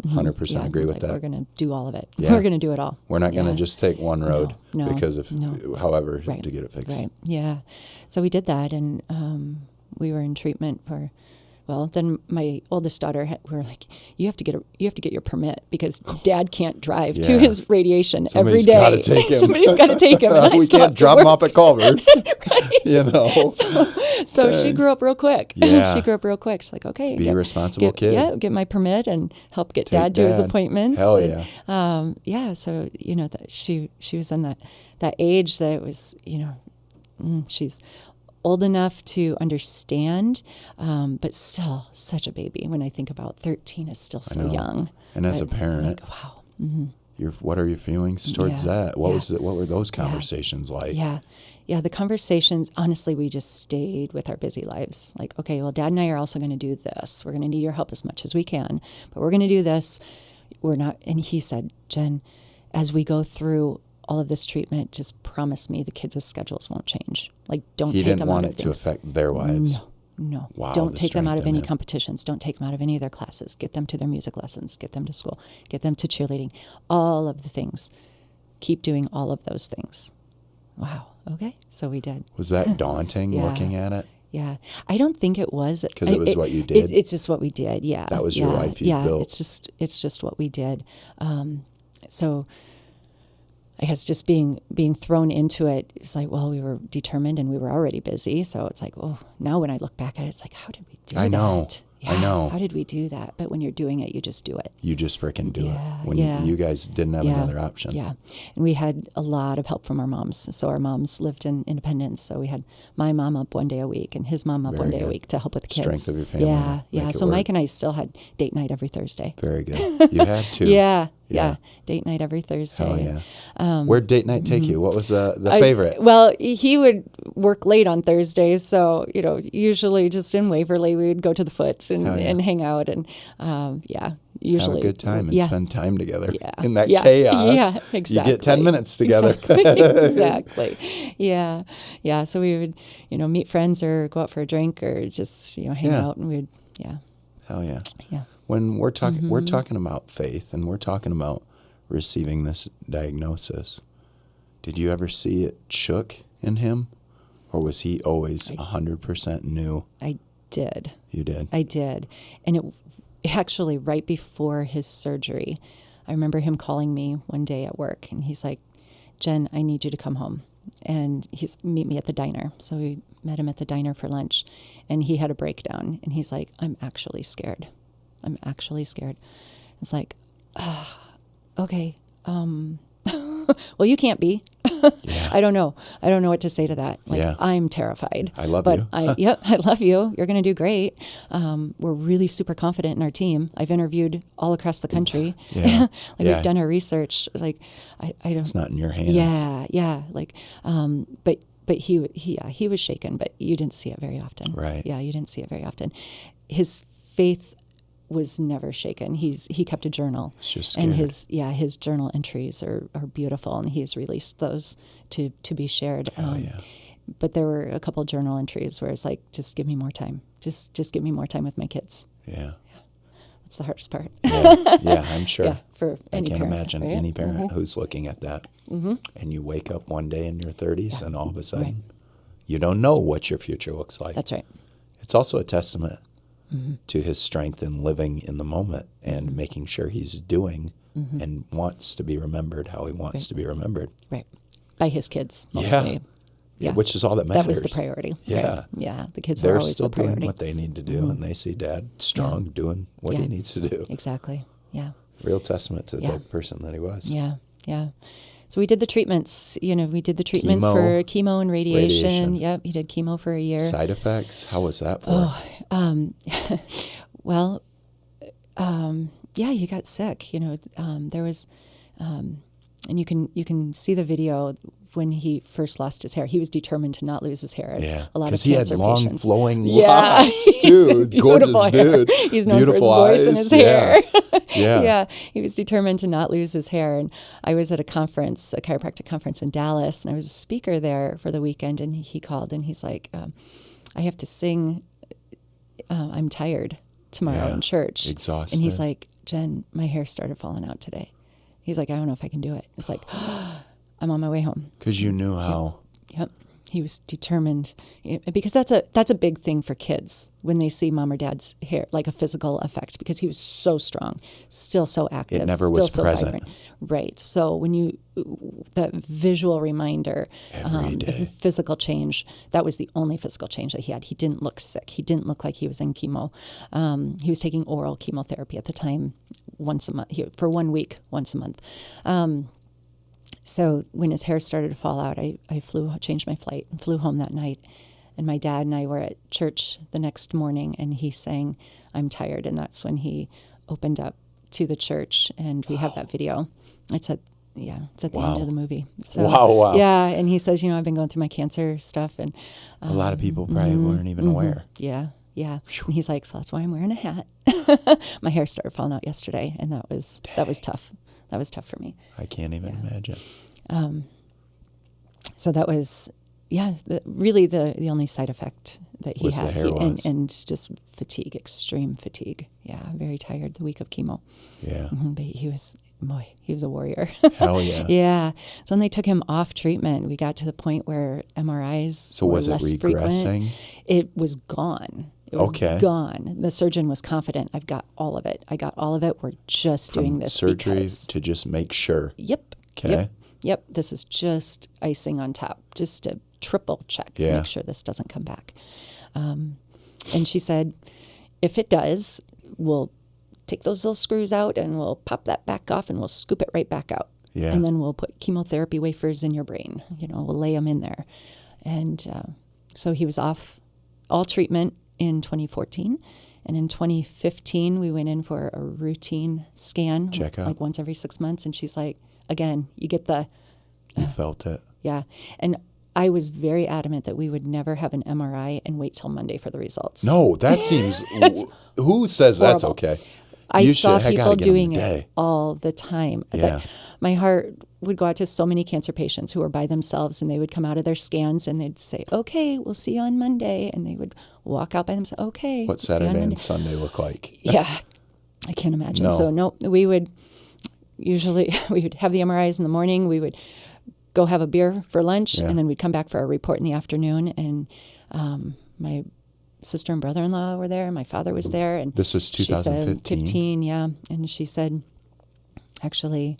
100% agree with that. We're going to do all of it. Yeah. We're going to do it all. We're not going to just take one road because of however Right. to get it fixed. Right. Yeah. So we did that, and we were in treatment for. Well, then my oldest daughter, we were like, you have to get your permit because Dad can't drive to his radiation every day. Somebody's got to take him. Somebody's got to take him. We can't drop him off at Culver's. Right. So she grew up real quick. Yeah. She grew up real quick. She's like, okay. Be a responsible kid. Yeah, get my permit and help get Dad to his appointments. Hell yeah. So, that she was in that age that it was, she's old enough to understand, but still such a baby. When I think about 13 is still so young. And as a parent, like, wow. Mm-hmm. What are your feelings towards that? What were those conversations like? Yeah, the conversations, honestly, we just stayed with our busy lives. Like, okay, well, Dad and I are also going to do this. We're going to need your help as much as we can, but we're going to do this. We're not, and he said, Jen, as we go through all of this treatment, just promise me the kids' schedules won't change. Like, don't take them out of things. He didn't want it to affect their lives. No. Wow, don't take them out of any him. competitions. Don't take them out of any of their classes. Get them to their music lessons. Get them to school. Get them to cheerleading. All of the things. Keep doing all of those things. Wow. Okay. So we did. Was that daunting looking at it? Yeah. I don't think it was. Because it was what you did? It's just what we did, yeah. That was your life you built. It's just what we did. So I guess just being thrown into it, it's like, well, we were determined and we were already busy. So it's like, well, now when I look back at it, it's like, how did we do that? I know. How did we do that? But when you're doing it, you just do it. You just freaking do it. When you guys didn't have another option. Yeah. And we had a lot of help from our moms. So our moms lived in Independence. So we had my mom up one day a week and his mom up one day a week to help with the kids. Strength of your family. Yeah. So Mike and I still had date night every Thursday. Very good. You had to. Yeah. Date night every Thursday. Hell yeah. Where'd date night take you? What was the favorite? Well, he would work late on Thursdays. So, usually just in Waverly, we would go to the Foot and hang out. And, usually. Have a good time and spend time together in that chaos. Yeah, exactly. You get 10 minutes together. Exactly. Yeah. So we would, meet friends or go out for a drink or just, hang out and we'd, Hell yeah. Yeah. When we're talking about faith and we're talking about receiving this diagnosis, did you ever see it shook in him? Or was he always 100% new? I did. You did? I did. And it actually, right before his surgery, I remember him calling me one day at work, and he's like, Jen, I need you to come home. And he's meet me at the diner. So we met him at the diner for lunch, and he had a breakdown. And he's like, I'm actually scared. I'm actually scared. It's like, okay. Well, you can't be. Yeah. I don't know. I don't know what to say to that. Like, Yeah. I'm terrified. I love but you. I love you. You're going to do great. We're really super confident in our team. I've interviewed all across the country. Yeah. We've done our research. Like, I don't. It's not in your hands. Yeah. Like, but he was shaken, but you didn't see it very often. Right. Yeah, you didn't see it very often. His faith was never shaken. He kept a journal. It's just scared. And his journal entries are beautiful, and he's released those to be shared. But there were a couple journal entries where it's like, just give me more time. Just give me more time with my kids. Yeah. That's the hardest part. Yeah, I'm sure. Yeah, for any I can't parent, imagine right? any parent who's looking at that. And you wake up one day in your 30s and all of a sudden you don't know what your future looks like. That's right. It's also a testament to his strength in living in the moment and making sure he's doing and wants to be remembered how he wants to be remembered. Right. By his kids, mostly. Yeah. Which is all that matters. That was the priority. Yeah. Right? Yeah. The kids were They're always still the priority. doing what they need to do, and they see Dad strong doing what he needs to do. Exactly. Yeah. Real testament to the type of person that he was. Yeah. Yeah. So we did the treatments. We did the treatments Chemo, for chemo and radiation. Yep. He did chemo for a year. Side effects? How was that for him? Well, yeah, he got sick. There was, and you can see the video when he first lost his hair. He was determined to not lose his hair. As a lot of cancer because he had long, patients. flowing locks, too. Gorgeous dude. He's known Beautiful for his voice and his hair. Yeah. He was determined to not lose his hair. And I was at a conference, a chiropractic conference in Dallas, and I was a speaker there for the weekend, and he called, and he's like, I have to sing I'm Tired tomorrow in church. Exhausted. And he's like, Jen, my hair started falling out today. He's like, I don't know if I can do it. It's like, I'm on my way home. Because you knew how. Yep. He was determined, because that's a big thing for kids when they see mom or dad's hair, like a physical effect, because he was so strong, still so active. It never still was so present. vibrant. Right. So when that visual reminder, Every day. the physical change, that was the only physical change that he had. He didn't look sick. He didn't look like he was in chemo. He was taking oral chemotherapy at the time once a month, for 1 week, once a month. So when his hair started to fall out, I changed my flight and flew home that night. And my dad and I were at church the next morning, and he sang, I'm Tired. And that's when he opened up to the church, and we have that video. It's at the end of the movie. So, Wow. Yeah, and he says, I've been going through my cancer stuff. And A lot of people probably weren't even aware. Yeah. And he's like, so that's why I'm wearing a hat. My hair started falling out yesterday, and that was tough. That was tough for me. I can't even imagine. So that was, really the only side effect that he Was had. the hair loss. And just fatigue, extreme fatigue. Yeah, very tired the week of chemo. Yeah. But he was a warrior. Hell yeah. Yeah. So then they took him off treatment. We got to the point where MRIs were was it less regressing? frequent. It was gone. It was gone. The surgeon was confident. I've got all of it. I got all of it. We're just doing this surgery because. to just make sure. Yep. Okay. Yep. This is just icing on top, just to triple check, make sure this doesn't come back. And she said, if it does, we'll take those little screws out and we'll pop that back off and we'll scoop it right back out. Yeah. And then we'll put chemotherapy wafers in your brain. We'll lay them in there. And so he was off all treatment in 2014. And in 2015, we went in for a routine scan, Checkup. like once every 6 months. And she's like, again, you get the... You felt it. Yeah. And I was very adamant that we would never have an MRI and wait till Monday for the results. No, that seems... who says that's horrible. okay? I saw people gotta get 'em doing today. it all the time. Yeah. My heart would go out to so many cancer patients who were by themselves, and they would come out of their scans and they'd say, okay, we'll see you on Monday. And they would walk out by themselves, okay. What we'll see you on Saturday Monday. and Sunday look like? Yeah, I can't imagine. No. So we would have the MRIs in the morning. We would go have a beer for lunch, Yeah. and then we'd come back for a report in the afternoon. And my sister and brother-in-law were there. My father was there. And this was 2015? She said, 15, yeah. And she said, actually,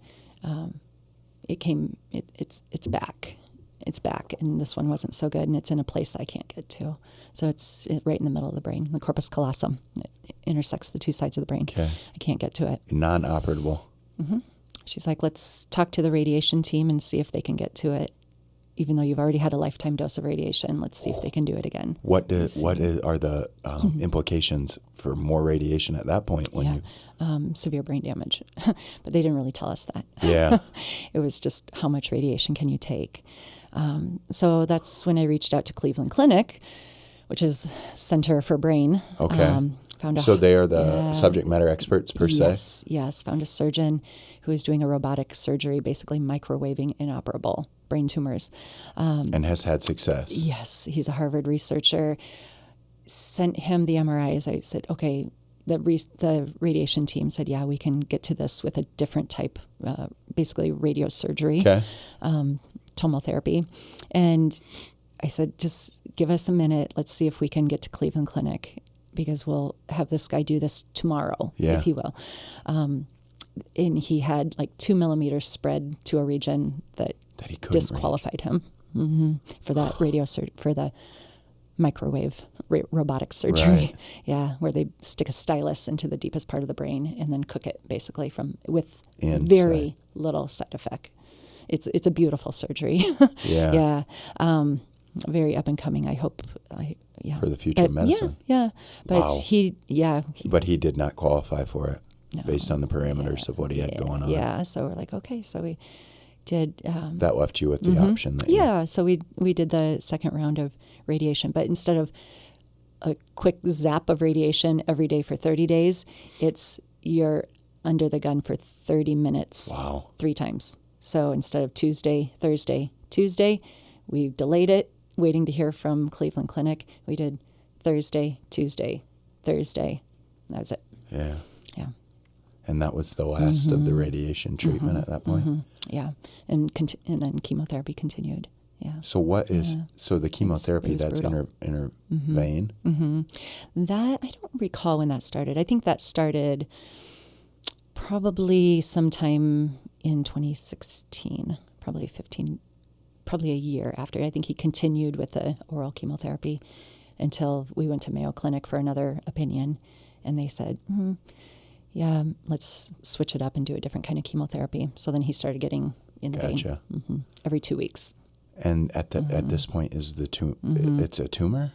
it's back. It's back, and this one wasn't so good, and it's in a place I can't get to. So it's right in the middle of the brain, the corpus callosum. It intersects the two sides of the brain. Okay. I can't get to it. Non-operable. Mm-hmm. She's like, let's talk to the radiation team and see if they can get to it. Even though you've already had a lifetime dose of radiation, let's see if they can do it again. Are the implications for more radiation at that point? Severe brain damage. But they didn't really tell us that. Yeah. It was just how much radiation can you take? So that's when I reached out to Cleveland Clinic, which is Center for Brain. Okay. So they are the subject matter experts per se? Yes. Found a surgeon who is doing a robotic surgery, basically microwaving inoperable brain tumors. And has had success. Yes. He's a Harvard researcher. Sent him the MRIs. I said, okay. The radiation team said, yeah, we can get to this with a different type, basically radiosurgery, tomotherapy. And I said, just give us a minute. Let's see if we can get to Cleveland Clinic, because we'll have this guy do this tomorrow, if he will. And he had like 2 millimeters spread to a region that he couldn't disqualified him for that for the microwave robotic surgery. Right. Yeah, where they stick a stylus into the deepest part of the brain and then cook it basically with Inside. Very little side effect. It's a beautiful surgery. Yeah. Very up and coming. I hope. For the future of medicine. Yeah. But wow. But he did not qualify for it based on the parameters of what he had going on. Yeah. So we're like, okay. So we did. That left you with the option. So we did the second round of radiation, but instead of a quick zap of radiation every day for 30 days, you're under the gun for 30 minutes. Wow. 3 times. So instead of Tuesday, Thursday, Tuesday, we delayed it, waiting to hear from Cleveland Clinic. We did Thursday, Tuesday, Thursday. That was it. Yeah. Yeah. And that was the last of the radiation treatment at that point? Yeah. And then chemotherapy continued. Yeah. So so the chemotherapy, that's inner vein? That, I don't recall when that started. I think that started probably sometime in 2016, probably a year after. I think he continued with the oral chemotherapy until we went to Mayo Clinic for another opinion. And they said, yeah, let's switch it up and do a different kind of chemotherapy. So then he started getting in the vein every 2 weeks. And at this point, is it's a tumor?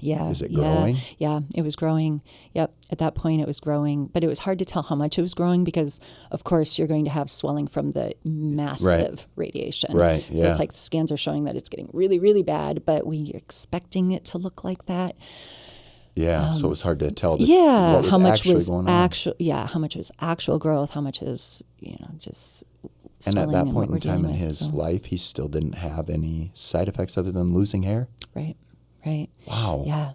Yeah. Is it growing? Yeah, it was growing. Yep. At that point, it was growing. But it was hard to tell how much it was growing because, of course, you're going to have swelling from the massive radiation. Right, So it's like the scans are showing that it's getting really, really bad, but we're expecting it to look like that. Yeah, so it was hard to tell what was how much actually was going on. How much was actual growth, how much is, just and at that point in time in with, his life, he still didn't have any side effects other than losing hair? Right. Wow. Yeah.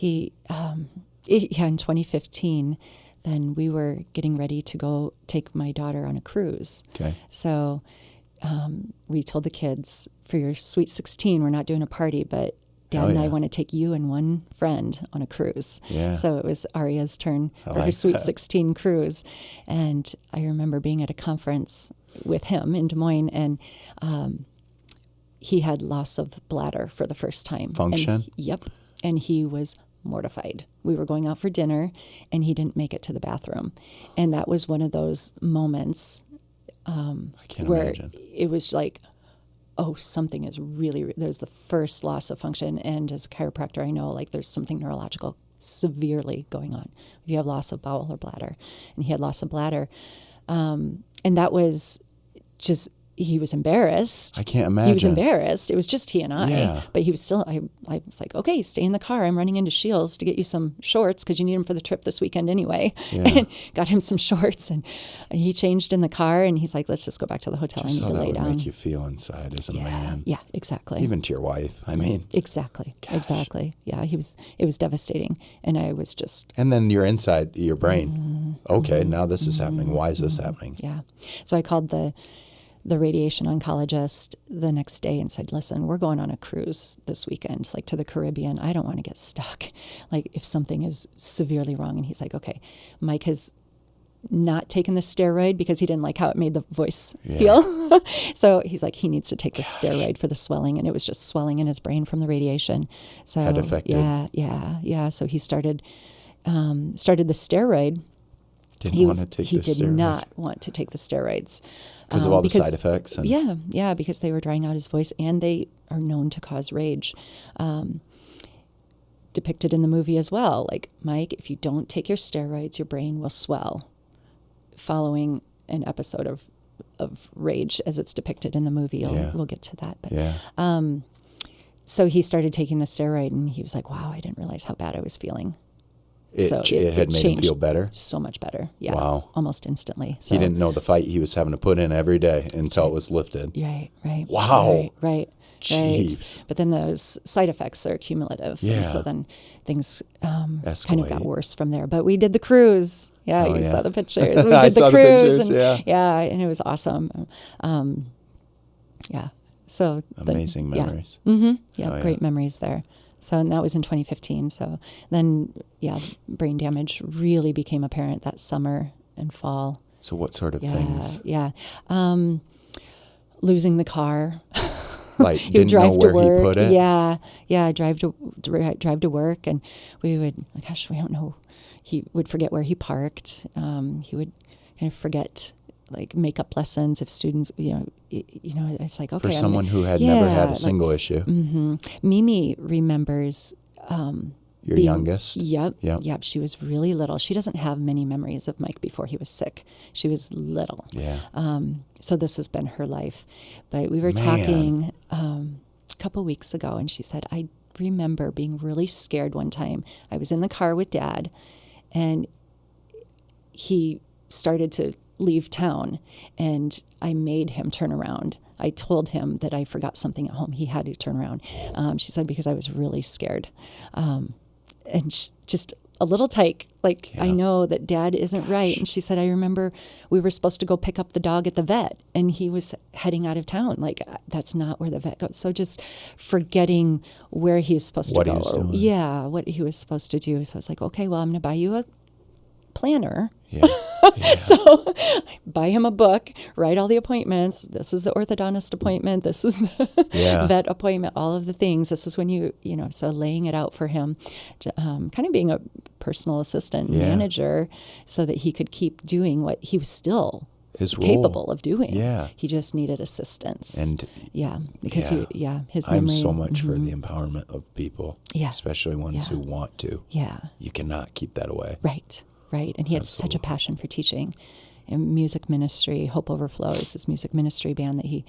In 2015, then we were getting ready to go take my daughter on a cruise. Okay. So we told the kids, for your Sweet 16, we're not doing a party, but Dad and I want to take you and one friend on a cruise. Yeah. So it was Aria's turn for her Sweet 16 cruise. And I remember being at a conference with him in Des Moines, and he had loss of bladder for the first time. Function? And he was mortified. We were going out for dinner, and he didn't make it to the bathroom. And that was one of those moments I can't where imagine. it was like, oh, something is really, there's the first loss of function. And as a chiropractor, I know like there's something neurological severely going on if you have loss of bowel or bladder. And he had loss of bladder. And that was just, he was embarrassed. I can't imagine. He was embarrassed. It was just he and I. Yeah. But he was still, I was like, okay, stay in the car. I'm running into Shields to get you some shorts because you need them for the trip this weekend anyway. Yeah. And got him some shorts, and he changed in the car, and he's like, let's just go back to the hotel. Just I need how to that lay would down. make you feel inside as a man. Yeah, exactly. Even to your wife. I mean. Exactly. Yeah, it was devastating. And I was just. And then you're inside your brain. Okay, now this is happening. Why is this happening? Yeah. So I called the the radiation oncologist the next day and said, listen, we're going on a cruise this weekend, like to the Caribbean. I don't want to get stuck, like if something is severely wrong. And he's like, okay, Mike has not taken the steroid because he didn't like how it made the voice feel. So he's like, he needs to take the steroid for the swelling. And it was just swelling in his brain from the radiation. So had affected. Yeah. So he started the steroid. Didn't want to take the steroid. He did not want to take the steroids. Because of all the side effects. And Yeah, because they were drying out his voice, and they are known to cause rage. Depicted in the movie as well. Like, Mike, if you don't take your steroids, your brain will swell. Following an episode of rage as it's depicted in the movie. We'll get to that. But, so he started taking the steroid, and he was like, wow, I didn't realize how bad I was feeling. It had made him feel better? So much better. Yeah. Wow. Almost instantly. So, he didn't know the fight he was having to put in every day until it was lifted. Right. Wow. Right. Jeez. But then those side effects are cumulative. Yeah. And so then things kind Escalate. of got worse from there. But we did the cruise. Yeah, you saw the pictures. We I did saw the cruise. the pictures, and it was awesome. So amazing memories. Great memories there. So, and that was in 2015. So then, brain damage really became apparent that summer and fall. So what sort of things? Losing the car. Like, he would didn't know where to work. he put it? Yeah, drive to work, and we would, we don't know. He would forget where he parked. He would kind of forget, like, makeup lessons if students, it's like, okay. For someone who had never had a single issue. Mm-hmm. Mimi remembers your youngest? Yep. She was really little. She doesn't have many memories of Mike before he was sick. She was little. Yeah. So this has been her life. But we were talking a couple weeks ago, and she said, I remember being really scared one time. I was in the car with Dad, and he started to leave town, and I made him turn around. I told him that I forgot something at home. He had to turn around. She said, because I was really scared. And just a little tyke, I know that Dad isn't right. And she said, I remember we were supposed to go pick up the dog at the vet, and he was heading out of town. Like, that's not where the vet goes. So just forgetting where he was supposed to go. What he was supposed to do. So I was like, okay, well, I'm going to buy you a planner. So I buy him a book, write all the appointments. This is the orthodontist appointment. This is the vet appointment, all of the things. This is when so laying it out for him, kind of being a personal assistant manager, so that he could keep doing what he was still capable of doing. Yeah. He just needed assistance. And because his memory. I'm so much for the empowerment of people, especially ones who want to. Yeah. You cannot keep that away. Right. And he had such a passion for teaching and music ministry. Hope Overflow is his music ministry band that he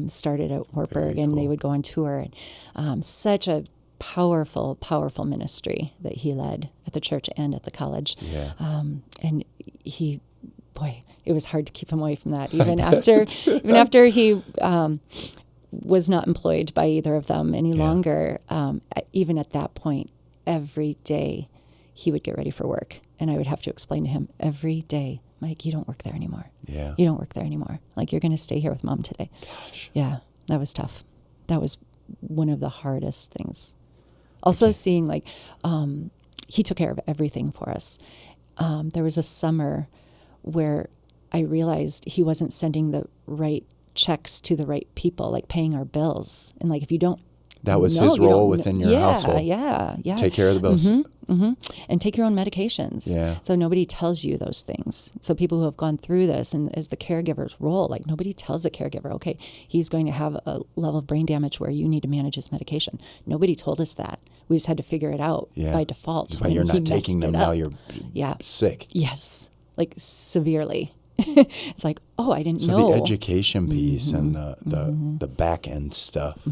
started at Wartburg, and they would go on tour. And such a powerful, powerful ministry that he led at the church and at the college. Yeah. And it was hard to keep him away from that. Even after he was not employed by either of them any longer, even at that point, every day he would get ready for work. And I would have to explain to him every day, Mike, you don't work there anymore. Yeah. You don't work there anymore. Like, you're going to stay here with Mom today. Gosh. Yeah, that was tough. That was one of the hardest things. Also seeing, he took care of everything for us. There was a summer where I realized he wasn't sending the right checks to the right people, like paying our bills. And, if you don't that was his role within your household. Yeah. Take care of the bills. And take your own medications. Yeah. So nobody tells you those things. So people who have gone through this, and as the caregiver's role, nobody tells the caregiver, okay, he's going to have a level of brain damage where you need to manage his medication. Nobody told us that. We just had to figure it out by default. But you're not taking them now you're sick. Yes, severely. It's like, I didn't know. So the education piece and the back end stuff,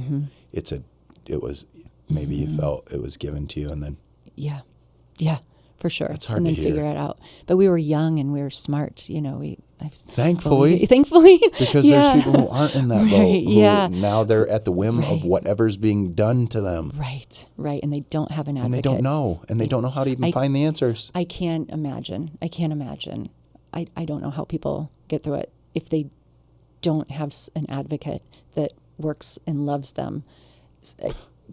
maybe you felt it was given to you, and then yeah, for sure. It's hard and then to hear. Figure it out. But we were young and we were smart. Thankfully, because there's people who aren't in that boat. Who now they're at the whim of whatever's being done to them. Right, and they don't have an advocate. And they don't know, and they don't know how to even find the answers. I can't imagine. I don't know how people get through it if they don't have an advocate that works and loves them,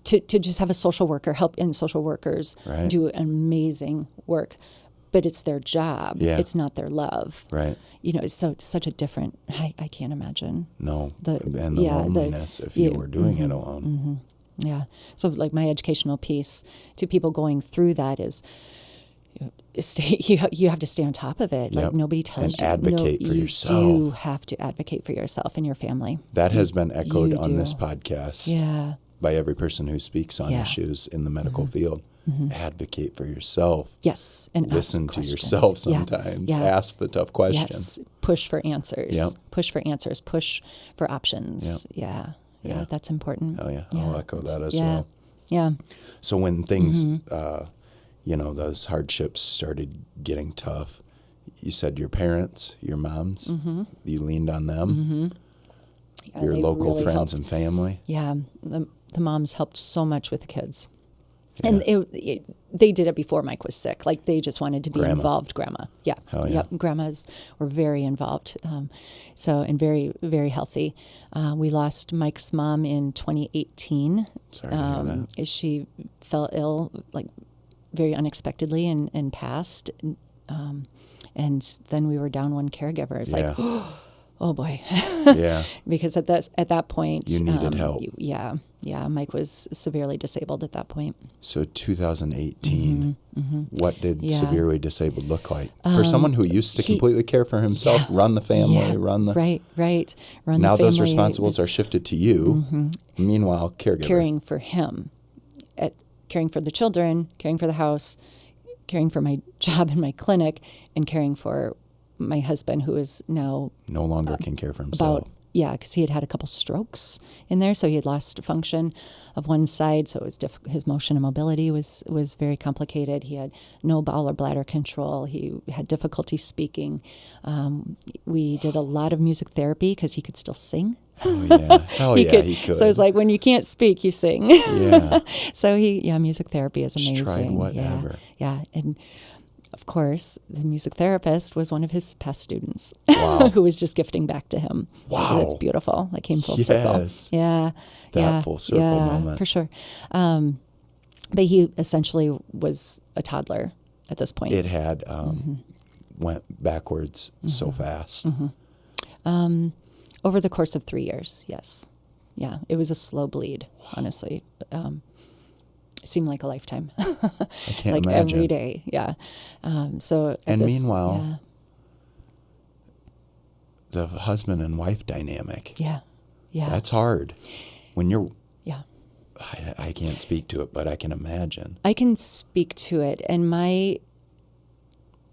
to just have a social worker help, and social workers Right. do amazing work, but it's their job. Yeah. It's not their love. Right. It's such a different, I can't imagine. No. The- And the yeah, loneliness if you were doing it alone. Yeah. So like my educational piece to people going through that is you have to stay on top of it. Like Yep. nobody tells And you. advocate for yourself. You do have to advocate for yourself and your family. That has been echoed you on this do. podcast Yeah. by every person who speaks on Yeah. issues in the medical field. Advocate for yourself. Yes. And Listen ask to questions. yourself Yeah. sometimes. Yeah. Ask the tough question. Yes. Push for answers. Yep. Push for answers. Push for options. Yep. Yeah. Yeah. That's important. Oh, yeah. I'll echo that as yeah. well. Yeah. So when things, those hardships started getting tough, you said your parents, your moms, you leaned on them, Yeah, your they local really friends helped. and family. Yeah, the moms helped so much with the kids. And they did it before Mike was sick. Like they just wanted to be Grandma. involved. Grandma. Yeah. Hell yeah. Yep. Grandmas were very involved. And very, very healthy. We lost Mike's mom in 2018. Sorry to hear that. She fell ill, like very unexpectedly and passed. And then we were down one caregiver. It's like, oh boy. Yeah. Because at that point, You needed help. Mike was severely disabled at that point. So 2018, what did Yeah. severely disabled look like? For someone who used to completely care for himself, run the family, run the... Right. Run Now the family, those responsibilities are shifted to you. Meanwhile, caregiver. caring for him, caring for the children, caring for the house, caring for my job in my clinic, and caring for my husband, who is now No longer can care for himself. because he had a couple strokes in there, so he had lost function of one side, so it was his motion and mobility was very complicated. He had no bowel or bladder control. He had difficulty speaking. We did a lot of music therapy because he could still sing. Oh, yeah. Hell yeah, he could. So it's like when you can't speak, you sing. Yeah. So music therapy is amazing. Just tried whatever. Yeah. And of course, the music therapist was one of his past students Wow. who was just gifting back to him. Wow. That's beautiful. That came full circle. Yes. Yeah. That full circle moment. For sure. But he essentially was a toddler at this point. It had went backwards so fast. Over the course of 3 years, yes. Yeah, it was a slow bleed, honestly. It seemed like a lifetime. I can't like imagine. every day, yeah. Meanwhile, the husband and wife dynamic. Yeah. That's hard. When you're, Yeah. I can't speak to it, but I can imagine. I can speak to it, and my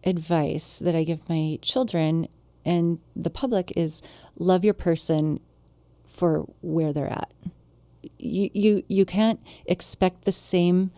advice that I give my children and the public is love your person for where they're at. You can't expect the same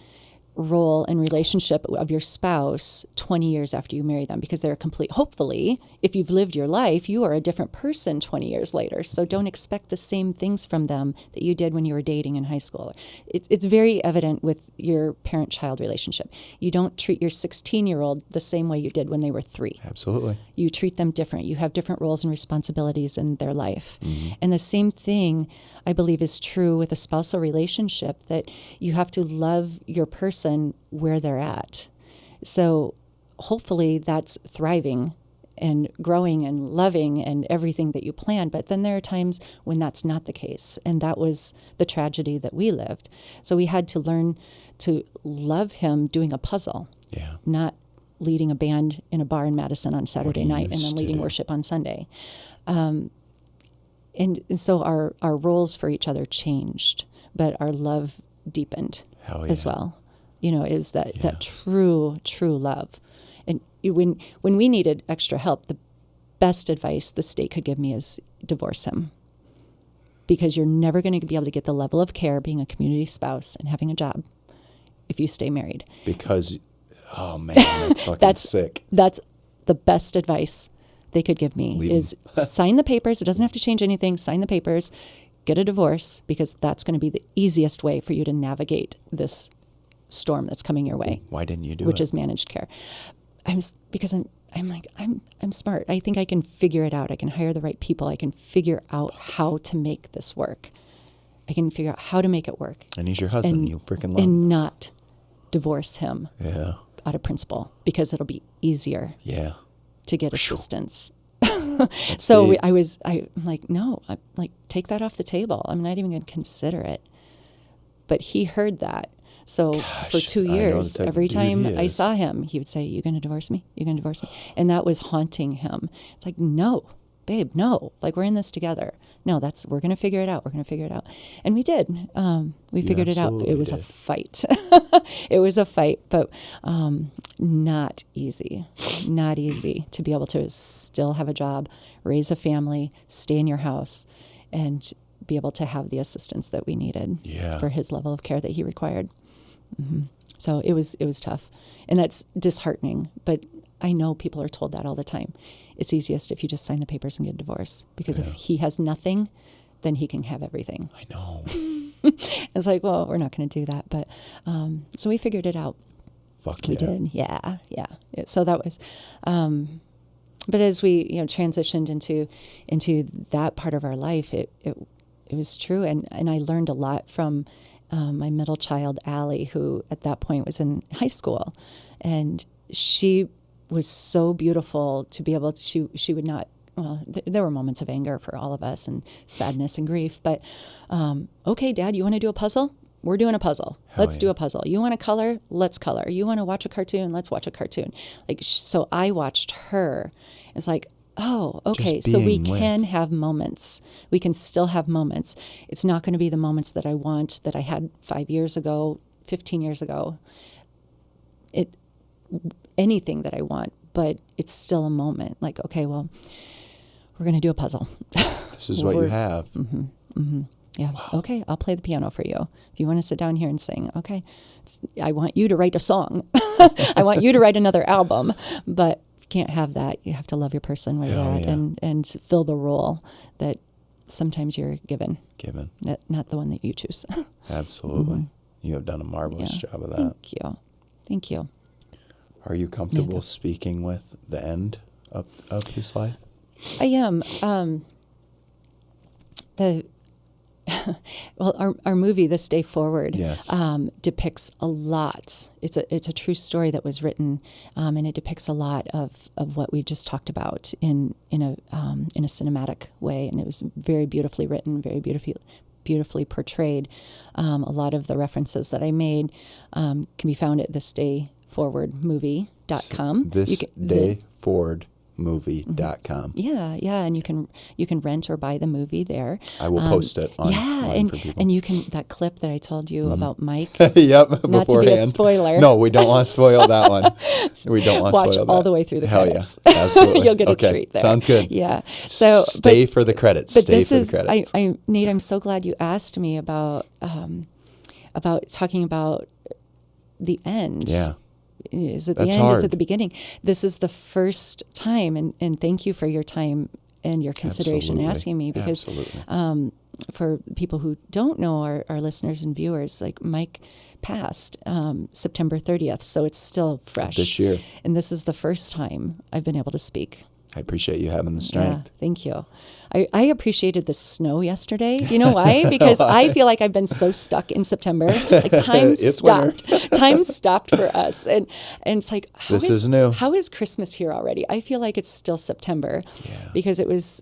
role and relationship of your spouse 20 years after you marry them, because they're hopefully, if you've lived your life, you are a different person 20 years later. So don't expect the same things from them that you did when you were dating in high school. It's very evident with your parent-child relationship. You don't treat your 16-year-old the same way you did when they were 3. Absolutely. You treat them different. You have different roles and responsibilities in their life. Mm-hmm. And the same thing, I believe, is true with a spousal relationship, that you have to love your person where they're at. So hopefully that's thriving and growing and loving and everything that you plan. But then there are times when that's not the case. And that was the tragedy that we lived. So we had to learn to love him doing a puzzle, not leading a band in a bar in Madison on Saturday night and then leading worship on Sunday. And so our roles for each other changed, but our love deepened as well. Is that true love. And when we needed extra help, the best advice the state could give me is divorce him. Because you're never going to be able to get the level of care being a community spouse and having a job if you stay married. Because, oh man, that's fucking sick. That's the best advice they could give me is sign the papers. It doesn't have to change anything. Sign the papers, get a divorce, because that's going to be the easiest way for you to navigate this storm that's coming your way. Why didn't you do which it? is managed care. Because I'm like, I'm smart. I think I can figure it out. I can hire the right people. I can figure out how to make this work. I can figure out how to make it work. And he's your husband. You freaking love him. And not divorce him Yeah. out of principle, because it'll be easier Yeah. to get assistance. That's So deep. I'm like, no, I'm like, take that off the table. I'm not even going to consider it. But he heard that. So for 2 I know the years, type of every dude time he I is. saw him, he would say, "You going to divorce me? You going to divorce me?" And that was haunting him. It's like, no, babe, no. Like, we're in this together. No, we're going to figure it out. We're going to figure it out. And we did. We figured it out. absolutely It was a did. fight. It was a fight, but not easy. Not easy to be able to still have a job, raise a family, stay in your house, and be able to have the assistance that we needed Yeah. for his level of care that he required. So it was tough, and that's disheartening. But I know people are told that all the time. It's easiest if you just sign the papers and get a divorce, because if he has nothing, then he can have everything. I know. It's like, well, we're not going to do that. But so we figured it out. Fuck We yeah. did, yeah. So that was. But as we transitioned into that part of our life, it was true, and I learned a lot from my middle child, Allie, who at that point was in high school, and she was so beautiful to be able to. She would not. Well, there were moments of anger for all of us and sadness and grief. But okay, Dad, you want to do a puzzle? We're doing a puzzle. Let's do a puzzle. You want to color? Let's color. You want to watch a cartoon? Let's watch a cartoon. Like, so I watched her. It's like, oh, okay. Just So we being with. can have moments. We can still have moments. It's not going to be the moments that I want, that I had 5 years ago, 15 years ago. Anything that I want, but it's still a moment. Like, okay, well, we're going to do a puzzle. This is what you have. Yeah. Wow. Okay, I'll play the piano for you. If you want to sit down here and sing, okay. I want you to write a song. I want you to write another album. But you can't have that. You have to love your person where they're at and fill the role that sometimes you're given. Not the one that you choose. Absolutely. You have done a marvelous job of that. Thank you. Are you comfortable speaking with the end of his life? I am. Well, our movie, This Day Forward, Yes. Depicts a lot. It's a true story that was written, and it depicts a lot of what we just talked about in a cinematic way, and it was very beautifully written, very beautifully portrayed. A lot of the references that I made can be found at thisdayforwardmovie.com. Thisdayforwardmovie.com. Yeah, and you can rent or buy the movie there. I will post it online for people. And you can, that clip that I told you about Mike. Yep. Not to be a spoiler. No, we don't want to spoil that one. We don't want to Watch spoil that. all the way through the Hell credits. yeah, absolutely. You'll get a Okay, treat there. sounds good. Yeah. So stay for the credits. But Stay this for is, the credits. Nate, I'm so glad you asked me about talking about the end. Yeah. Is it That's the end? hard. Is it the beginning? This is the first time, and thank you for your time and your consideration Absolutely. asking me, because Absolutely. For people who don't know, our listeners and viewers, like Mike passed September 30th, so it's still fresh. This year. And this is the first time I've been able to speak. I appreciate you having the strength. Yeah, thank you. I appreciated the snow yesterday. Do you know why? Because I feel like I've been so stuck in September. Like time It's stopped. Time stopped for us. And it's like, This is new. How is Christmas here already? I feel like it's still September. Yeah. Because it was,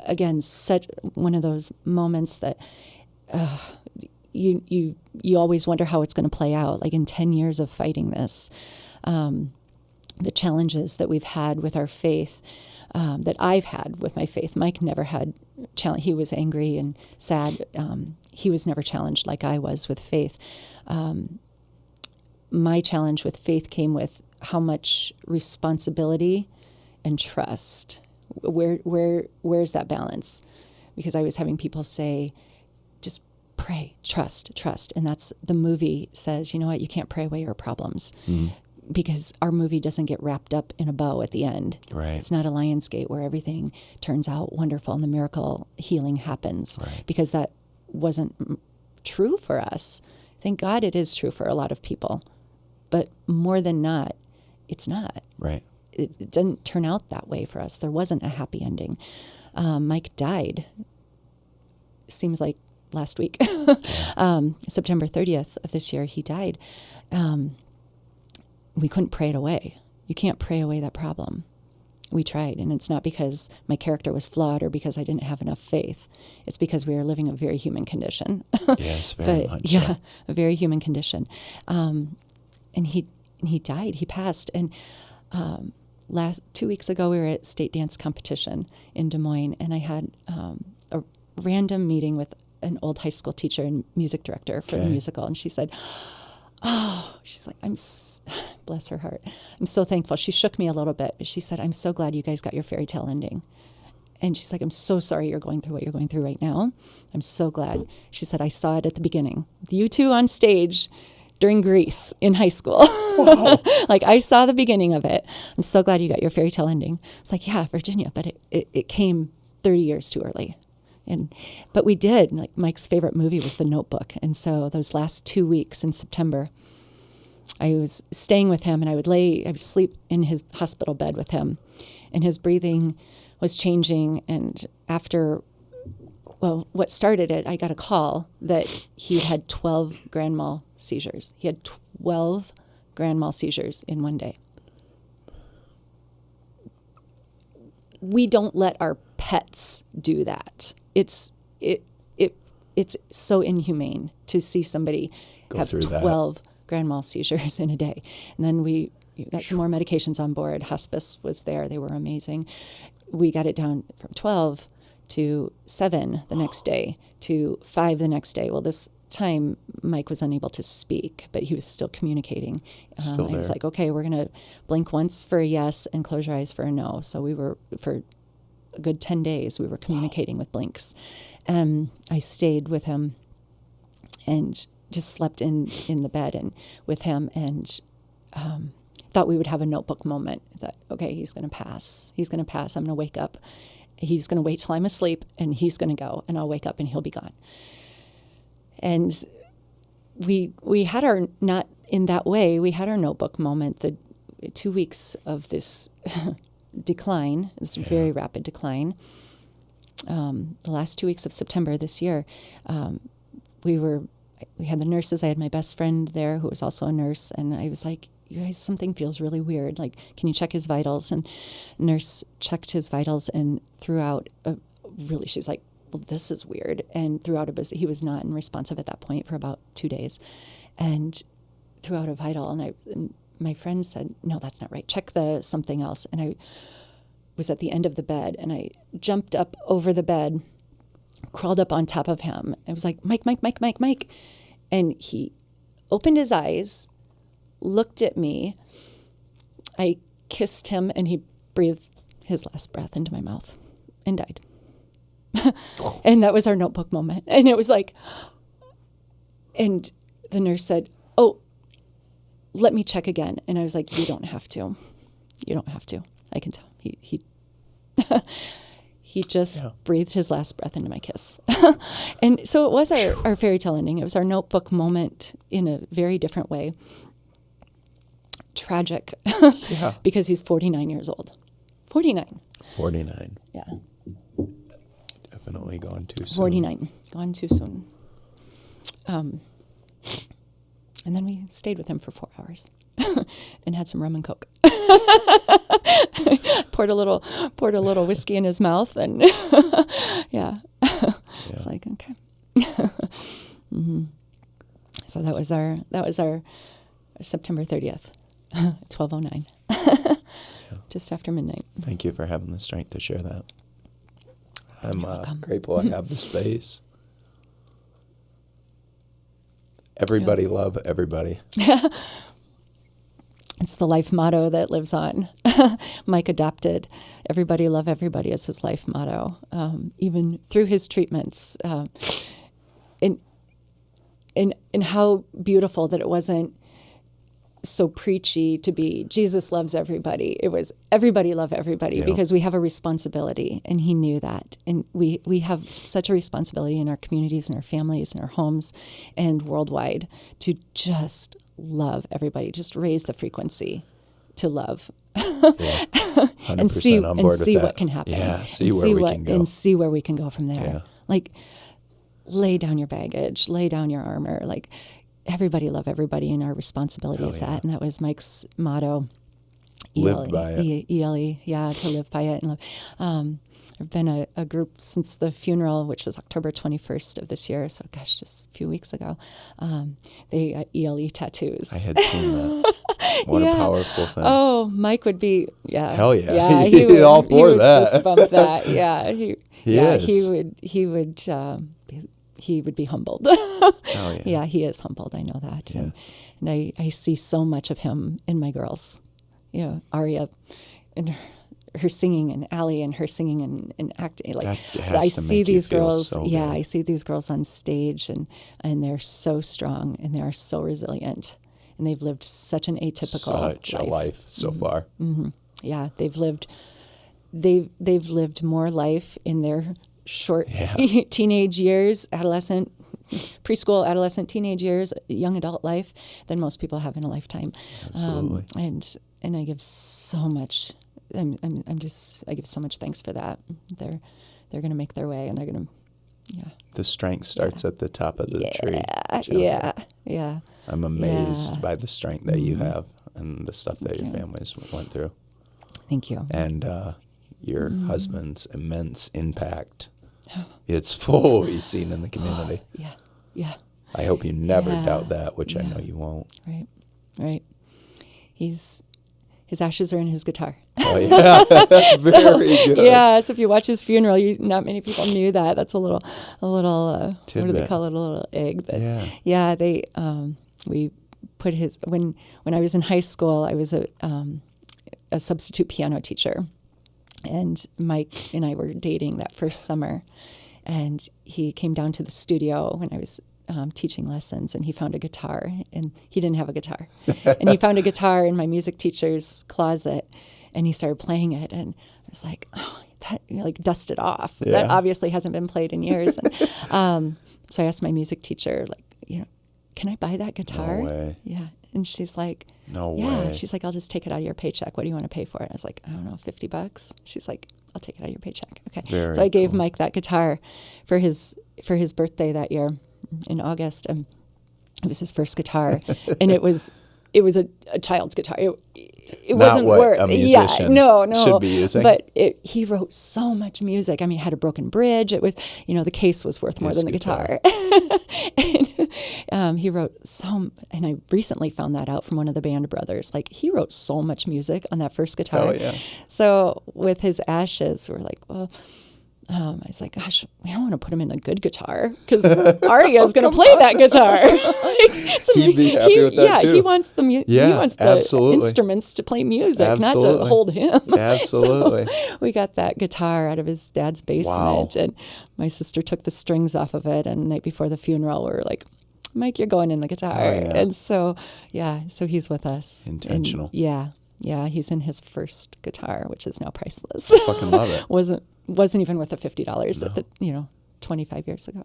again, such one of those moments that you always wonder how it's going to play out. Like in 10 years of fighting this, the challenges that we've had with our faith, that I've had with my faith. Mike never had challenge. He was angry and sad. He was never challenged like I was with faith. My challenge with faith came with how much responsibility and trust. Where's that balance? Because I was having people say, just pray, trust. And that's, the movie says, you know what, you can't pray away your problems. Because our movie doesn't get wrapped up in a bow at the end. Right. It's not a Lionsgate where everything turns out wonderful and the miracle healing happens. Right. Because that wasn't true for us. Thank God it is true for a lot of people. But more than not, it's not. Right. it didn't turn out that way for us. There wasn't a happy ending. Mike died, seems like last week. September 30th of this year, he died. We couldn't pray it away. You can't pray away that problem. We tried, and it's not because my character was flawed or because I didn't have enough faith. It's because we were living a very human condition. Yes, very much. Yeah, So. a very human condition. And he died. He passed. And 2 weeks ago, we were at state dance competition in Des Moines, and I had a random meeting with an old high school teacher and music director for the musical, and she said, she's like, bless her heart, I'm so thankful. She shook me a little bit. She said, I'm so glad you guys got your fairy tale ending. And she's like, I'm so sorry you're going through what you're going through right now. I'm so glad. She said, I saw it at the beginning. You two on stage during Grease in high school. Wow. Like, I saw the beginning of it. I'm so glad you got your fairy tale ending. It's like, yeah, Virginia, but it came 30 years too early. But we did. Like, Mike's favorite movie was The Notebook. And so those last 2 weeks in September, I was staying with him, and I would sleep in his hospital bed with him, and his breathing was changing. And what started it, I got a call that he had 12 grand mal seizures. He had 12 grand mal seizures in one day. We don't let our pets do that. It's so inhumane to see somebody have 12 grand mal seizures in a day. And then we got some more medications on board. Hospice was there. They were amazing. We got it down from 12 to 7 the next day to 5 the next day. Well, this time Mike was unable to speak, but he was still communicating. Still there. I was like, okay, we're going to blink once for a yes and close your eyes for a no. So we were, for a good 10 days, we were communicating with blinks. And I stayed with him and just slept in the bed and with him, and thought we would have a notebook moment that, okay, he's going to pass. He's going to pass. I'm going to wake up. He's going to wait till I'm asleep, and he's going to go, and I'll wake up and he'll be gone. And we had our, not in that way, we had our notebook moment, the 2 weeks of this decline, this very rapid decline. The last 2 weeks of September this year, we had the nurses. I had my best friend there who was also a nurse, and I was like, you guys, something feels really weird. Like, can you check his vitals? And nurse checked his vitals and threw out she's like, well, this is weird. And threw out he was not unresponsive at that point for about 2 days, and threw out a vital. And my friend said, no, that's not right. Check something else. And I was at the end of the bed, and I jumped up over the bed, crawled up on top of him. I was like, Mike, Mike, Mike, Mike, Mike. And he opened his eyes, looked at me. I kissed him, and he breathed his last breath into my mouth and died. And that was our notebook moment. And it was like, and the nurse said, oh, let me check again. And I was like, you don't have to. You don't have to. I can tell. He just breathed his last breath into my kiss. And so it was our fairy tale ending. It was our notebook moment in a very different way. Tragic. Because he's 49 years old. 49. 49. Yeah. Definitely gone too soon. 49. Gone too soon. And then we stayed with him for 4 hours and had some rum and Coke. poured a little whiskey in his mouth, and it's like, okay. Mm-hmm. So that was our September 30th, 12:09, just after midnight. Thank you for having the strength to share that. I'm grateful I have the space. Everybody love everybody. It's the life motto that lives on. Mike adopted everybody love everybody as his life motto, even through his treatments. And how beautiful that it wasn't so preachy to be Jesus loves everybody. It was everybody love everybody, because we have a responsibility, and he knew that. And we have such a responsibility in our communities and our families and our homes and worldwide to just love everybody, just raise the frequency to love Yeah. 100% on board with see that. what can happen. Yeah, see where we can go. And see where we can go from there. Yeah. Like, lay down your baggage, lay down your armor. Like, everybody love everybody, and our responsibility is that. And that was Mike's motto. Lived by it. ELE, to live by it. And I've been a group since the funeral, which was October 21st of this year. So, gosh, just a few weeks ago. They got ELE tattoos. I had seen that. What a powerful thing. Oh, Mike would be, Hell yeah. Yeah, He's all for that. Fist bump that. Yeah, He would be humbled. Oh, yeah. Yeah, he is humbled. I know that. Yes. And I see so much of him in my girls. You know, Aria and her singing, and Allie and her singing and acting. Like, I see these girls. So I see these girls on stage, and they're so strong, and they are so resilient, and they've lived such an atypical life so far. Mm-hmm. Yeah, they've lived more life in their short teenage years, preschool, adolescent, teenage years, young adult life than most people have in a lifetime. Absolutely. And I give so much. I give so much thanks for that. They're going to make their way, and they're going to. Yeah. The strength starts at the top of the tree. Yeah. I'm amazed by the strength that you have and the stuff that your families went through. Thank you. And your husband's immense impact. It's fully seen in the community. Yeah. I hope you never doubt that, which I know you won't. Right. His ashes are in his guitar. Oh, yeah. Very good. Yeah, so if you watch his funeral, not many people knew that. That's a little what do they call it? A little egg. We put his, when I was in high school, I was a substitute piano teacher. And Mike and I were dating that first summer. And he came down to the studio when I was teaching lessons, and he found a guitar, and he didn't have a guitar. And he found a guitar in my music teacher's closet, and he started playing it, and I was like, oh, that, dusted off. Yeah. That obviously hasn't been played in years. And, so I asked my music teacher, can I buy that guitar? No way. Yeah. And she's like, no way. She's like, I'll just take it out of your paycheck. What do you want to pay for it? I was like, I don't know, $50. She's like, I'll take it out of your paycheck. Okay. Very so I gave cool. Mike that guitar for his birthday that year in August. And it was his first guitar. And it was a child's guitar. It wasn't what a musician should be using. But he wrote so much music. I mean, it had a broken bridge. It was, the case was worth more than the guitar. And he wrote and I recently found that out from one of the band brothers. He wrote so much music on that first guitar. Oh, yeah. So with his ashes, we're like, well, I was like, gosh, we don't want to put him in a good guitar because Aria is going to play that guitar. He'd be happy with that too. He wants the absolutely. Instruments to play music, absolutely. not to hold him. Absolutely. So we got that guitar out of his dad's basement, and my sister took the strings off of it. And the night before the funeral, we were like, Mike, you're going in the guitar. Oh, yeah. And so he's with us. Intentional. And he's in his first guitar, which is now priceless. I fucking love it. Wasn't even worth the $50 at the 25 years ago.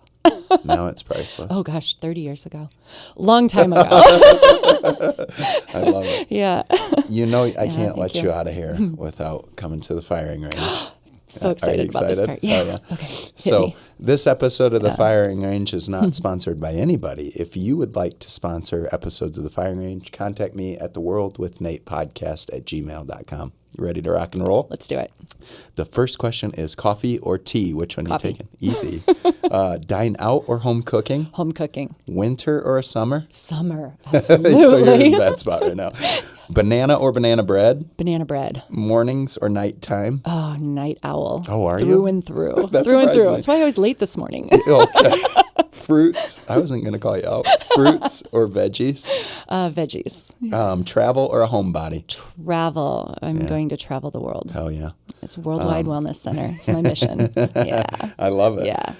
Now it's priceless. Oh gosh, 30 years ago. Long time ago. I love it. Yeah. I can't let you out of here without coming to the firing range. So excited about this part. Yeah. Oh, yeah. Okay. So this episode of the Firing Range is not sponsored by anybody. If you would like to sponsor episodes of the Firing Range, contact me at theworldwithnatepodcast@gmail.com. You ready to rock and roll? Let's do it. The first question is coffee or tea? Which one are you taking? Easy. Dine out or home cooking? Home cooking. Winter or summer? Summer. Absolutely. So you're in that spot right now. Banana or banana bread? Banana bread. Mornings or nighttime? Oh, night owl. Oh, are through you? And through. That's through and through. surprising. That's why I was late this morning. Okay. Fruits. I wasn't going to call you out. Fruits or veggies? Veggies. Travel or a homebody? Travel. I'm going to travel the world. Hell yeah. It's a worldwide wellness center. It's my mission. Yeah. I love it. Yeah.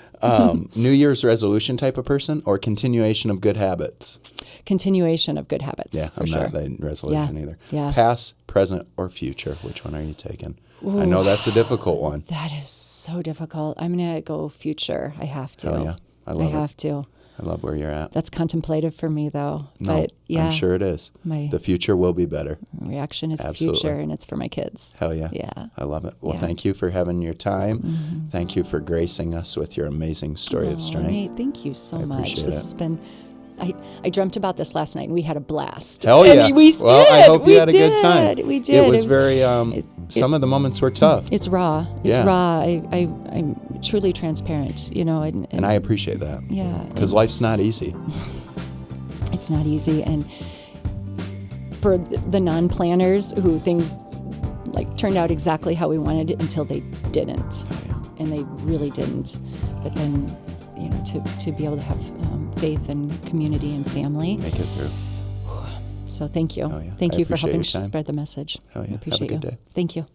New Year's resolution type of person or continuation of good habits? Continuation of good habits. Yeah, I'm not that resolution either. Yeah. Past, present, or future? Which one are you taking? Ooh, I know that's a difficult one. That is so difficult. I'm going to go future. I have to. Oh, yeah. I love it. have to. I love where you're at. That's contemplative for me, though. No, But yeah, I'm sure it is. The future will be better. Reaction is Absolutely. future, and it's for my kids. Hell yeah. Yeah. I love it. Well, Yeah. thank you for having your time. Thank you for gracing us with your amazing story of strength. Nate, thank you so much. appreciate This it. has been. I dreamt about this last night, and we had a blast. Hell yeah. And we Well, did. I hope you We had a good time. did. We did. It was very, some of the moments were tough. It's raw. It's Yeah. raw. I'm truly transparent, And I appreciate that. Yeah. Because life's not easy. It's not easy. And for the non-planners who things like turned out exactly how we wanted it until they didn't. And they really didn't. But then, to be able to have faith and community and family. Make it through. So thank you. Oh, yeah. Thank I you for appreciate helping your time. spread the message. Hell yeah. I appreciate Have a good you. day. Thank you.